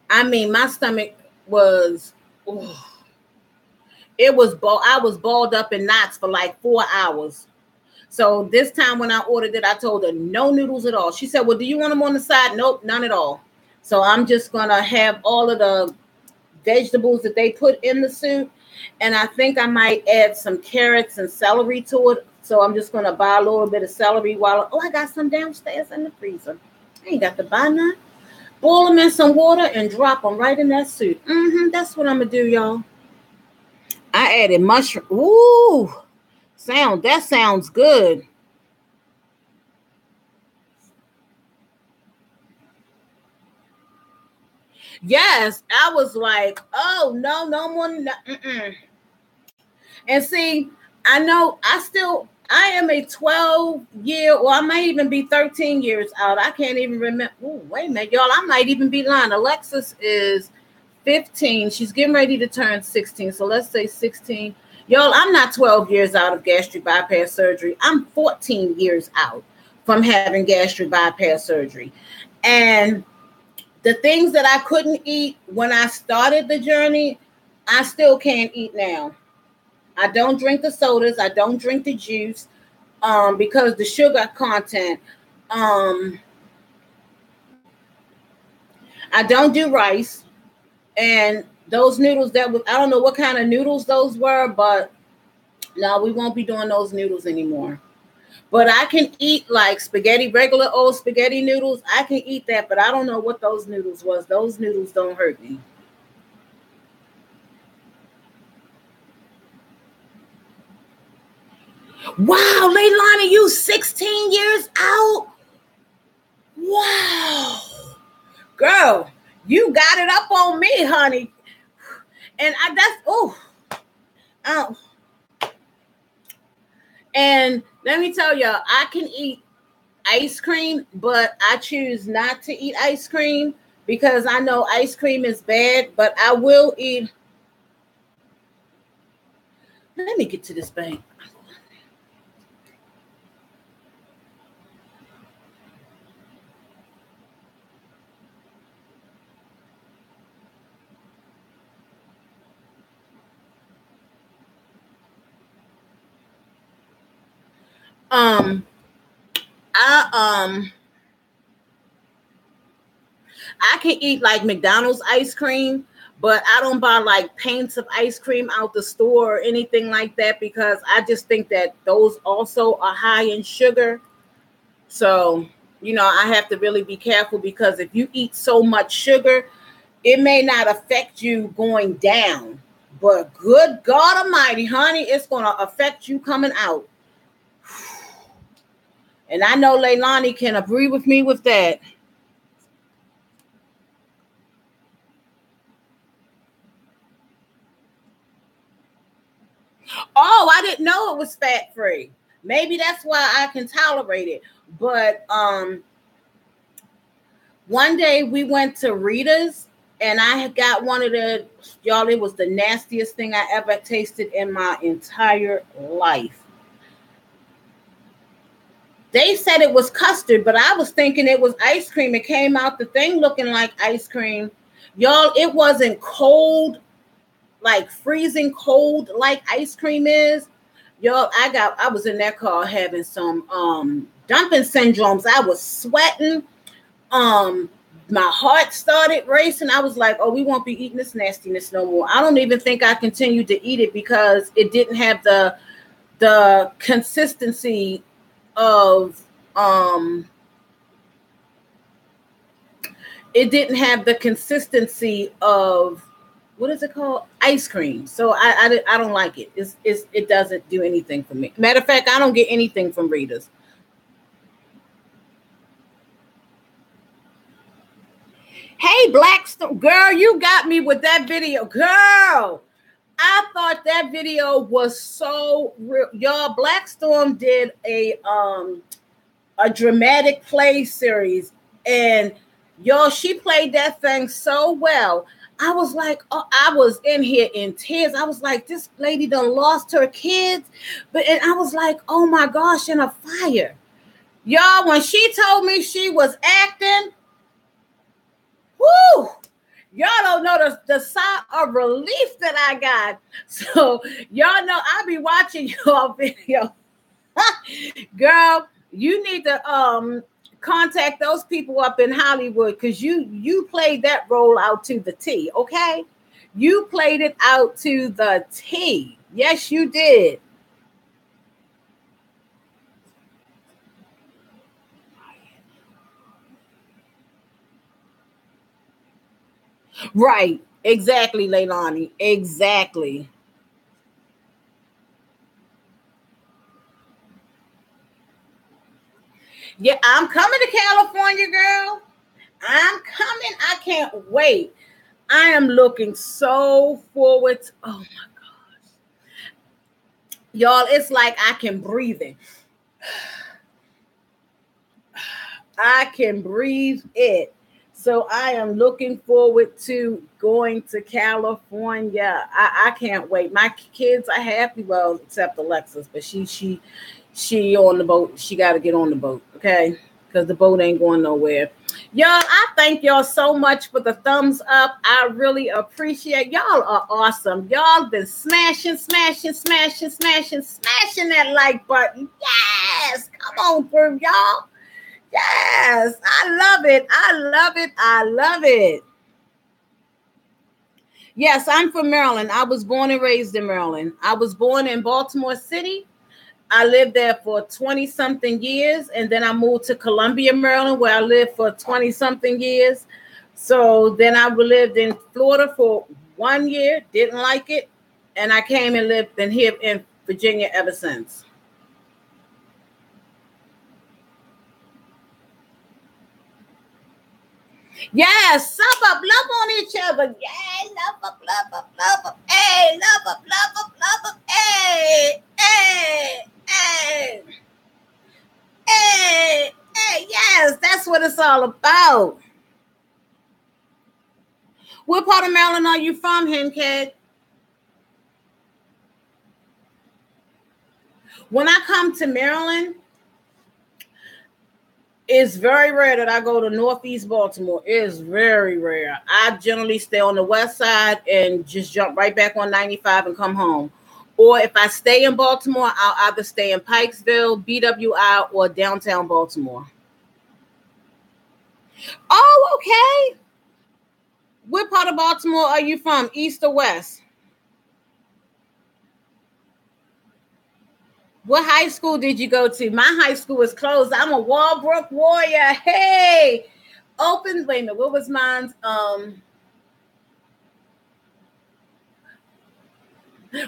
I mean, my stomach was, I was balled up in knots for like 4 hours. So this time when I ordered it, I told her no noodles at all. She said, well, do you want them on the side? Nope, none at all. So I'm just gonna have all of the vegetables that they put in the soup, and I think I might add some carrots and celery to it. So I'm just gonna buy a little bit of celery while I got some downstairs in the freezer. I ain't got to buy none. Boil them in some water and drop them right in that soup. That's what I'm gonna do, y'all. I added mushroom. Ooh, that sounds good. Yes, I was like, oh no, no more. No, mm-mm. And see, I know I am a 12-year, or I might even be 13 years out. I can't even remember. Ooh, wait a minute, y'all. I might even be lying. Alexis is 15. She's getting ready to turn 16. So let's say 16. Y'all, I'm not 12 years out of gastric bypass surgery. I'm 14 years out from having gastric bypass surgery. And the things that I couldn't eat when I started the journey, I still can't eat now. I don't drink the sodas. I don't drink the juice because the sugar content. Um, I don't do rice. And those noodles I don't know what kind of noodles those were, but no, we won't be doing those noodles anymore. But I can eat like spaghetti, regular old spaghetti noodles. I can eat that, but I don't know what those noodles was. Those noodles don't hurt me. Wow, Leilani, you 16 years out? Wow. Girl, you got it up on me, honey. And oh. And let me tell you, I can eat ice cream, but I choose not to eat ice cream because I know ice cream is bad, but I will eat. Let me get to this bank. Um, I I can eat like McDonald's ice cream, but I don't buy like paints of ice cream out the store or anything like that because I just think that those also are high in sugar. So, I have to really be careful because if you eat so much sugar, it may not affect you going down, but good God Almighty, honey, it's going to affect you coming out. And I know Leilani can agree with me with that. Oh, I didn't know it was fat free. Maybe that's why I can tolerate it. But one day we went to Rita's and I got one of y'all, it was the nastiest thing I ever tasted in my entire life. They said it was custard, but I was thinking it was ice cream. It came out the thing looking like ice cream. Y'all, it wasn't cold, like freezing cold like ice cream is. Y'all, I was in that car having some dumping syndromes. I was sweating. My heart started racing. I was like, oh, we won't be eating this nastiness no more. I don't even think I continued to eat it because it didn't have the consistency of it didn't have the consistency of what is it called? Ice cream. So I don't like it. It doesn't do anything for me. Matter of fact, I don't get anything from Rita's. Hey, Blackstone, girl, you got me with that video, girl. I thought that video was so real. Y'all, Blackstorm did a dramatic play series, and y'all, she played that thing so well. I was like, oh, I was in here in tears. I was like, this lady done lost her kids, and I was like, oh my gosh, in a fire. Y'all, when she told me she was acting, whoo! Y'all don't know the sigh of relief that I got. So y'all know I be watching your video. Girl, you need to contact those people up in Hollywood, because you played that role out to the T, okay? You played it out to the T. Yes, you did. Right. Exactly, Leilani. Exactly. Yeah, I'm coming to California, girl. I'm coming. I can't wait. I am looking so forward to, oh my gosh. Y'all, it's like I can breathe it. I can breathe it. So I am looking forward to going to California. I can't wait. My kids are happy, well, except Alexis, but she on the boat. She got to get on the boat, okay? Because the boat ain't going nowhere. Y'all, I thank y'all so much for the thumbs up. I really appreciate y'all. Are awesome. Y'all been smashing that like button. Yes, come on through, y'all. Yes, I love it. I love it. I love it. Yes, I'm from Maryland. I was born and raised in Maryland. I was born in Baltimore City. I lived there for 20 something years. And then I moved to Columbia, Maryland, where I lived for 20 something years. So then I lived in Florida for 1 year, didn't like it. And I came and lived in here in Virginia ever since. Yes, sub up, love on each other. Yeah, love up, love up, love up. Hey, love up, love up, love up. Hey, hey, hey, hey, hey. Yes, that's what it's all about. What part of Maryland are you from, Henked? When I come to Maryland, it's very rare that I go to Northeast Baltimore. It is very rare. I generally stay on the west side and just jump right back on 95 and come home. Or if I stay in Baltimore, I'll either stay in Pikesville, BWI, or downtown Baltimore. Oh, okay. What part of Baltimore are you from, east or west? What high school did you go to? My high school is closed. I'm a Walbrook warrior. Hey, open. Wait a minute. What was mine?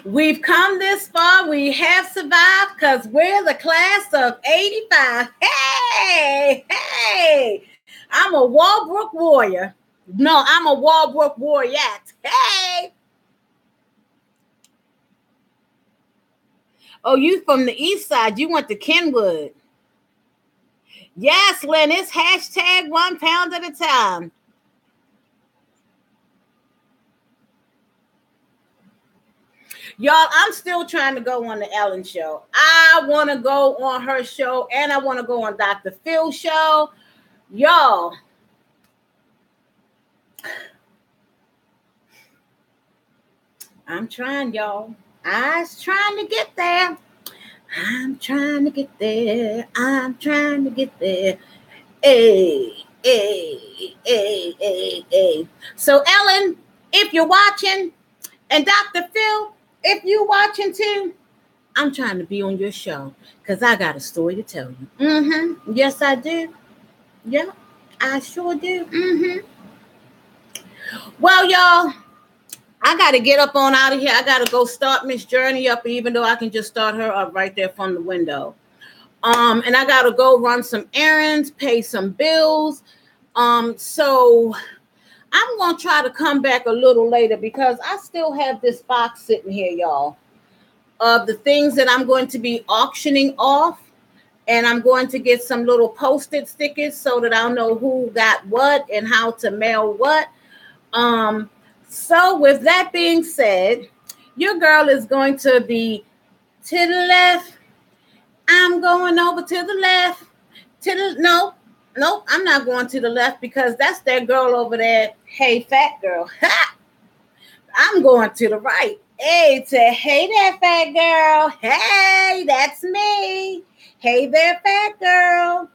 We've come this far. We have survived because we're the class of 85. Hey, hey. I'm a Walbrook warrior. No, I'm a Walbrook warrior. Hey. Oh, you from the east side. You went to Kenwood. Yes, Lynn, it's hashtag 1 pound at a time. Y'all, I'm still trying to go on the Ellen show. I want to go on her show, and I want to go on Dr. Phil's show. Y'all, I'm trying, y'all. I was trying to get there. I'm trying to get there. I'm trying to get there. Hey, hey, hey, hey, hey. So, Ellen, if you're watching, and Dr. Phil, if you're watching too, I'm trying to be on your show because I got a story to tell you. Mm-hmm. Yes, I do. Yeah, I sure do. Mm-hmm. Well, y'all, I got to get up on out of here. I got to go start Miss Journey up, even though I can just start her up right there from the window. And I got to go run some errands, pay some bills. So I'm going to try to come back a little later because I still have this box sitting here, y'all, of the things that I'm going to be auctioning off. And I'm going to get some little Post-it stickers so that I'll know who got what and how to mail what. So with that being said, your girl is going to be to the left. I'm going over to the left. No, I'm not going to the left because that's that girl over there. Hey, fat girl. Ha! I'm going to the right. Hey, hey there, fat girl. Hey, that's me. Hey there, fat girl.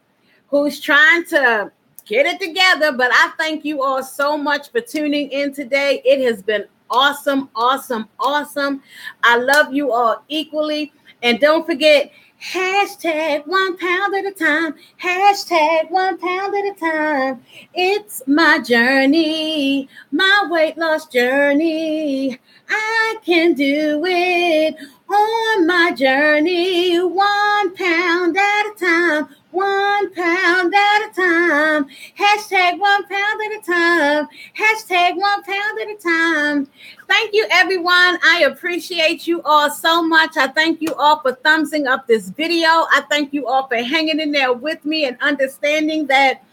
who's trying to get it together. But I thank you all so much for tuning in today. It has been awesome, awesome, awesome. I love you all equally. And don't forget, hashtag 1 pound at a time. Hashtag 1 pound at a time. It's my journey, my weight loss journey. I can do it on my journey, 1 pound at a time. 1 pound at a time. Hashtag 1 pound at a time. Hashtag 1 pound at a time. Thank you, everyone. I appreciate you all so much. I thank you all for thumbsing up this video. I thank you all for hanging in there with me and understanding that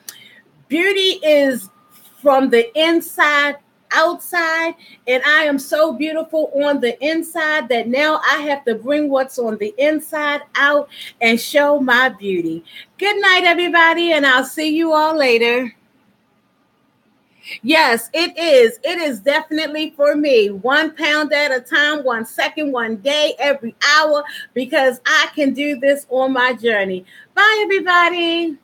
beauty is from the inside outside, and I am so beautiful on the inside that now I have to bring what's on the inside out and show my beauty. Good night, everybody, and I'll see you all later. Yes, it is. It is definitely for me. 1 pound at a time, 1 second, 1 day, every hour, because I can do this on my journey. Bye, everybody.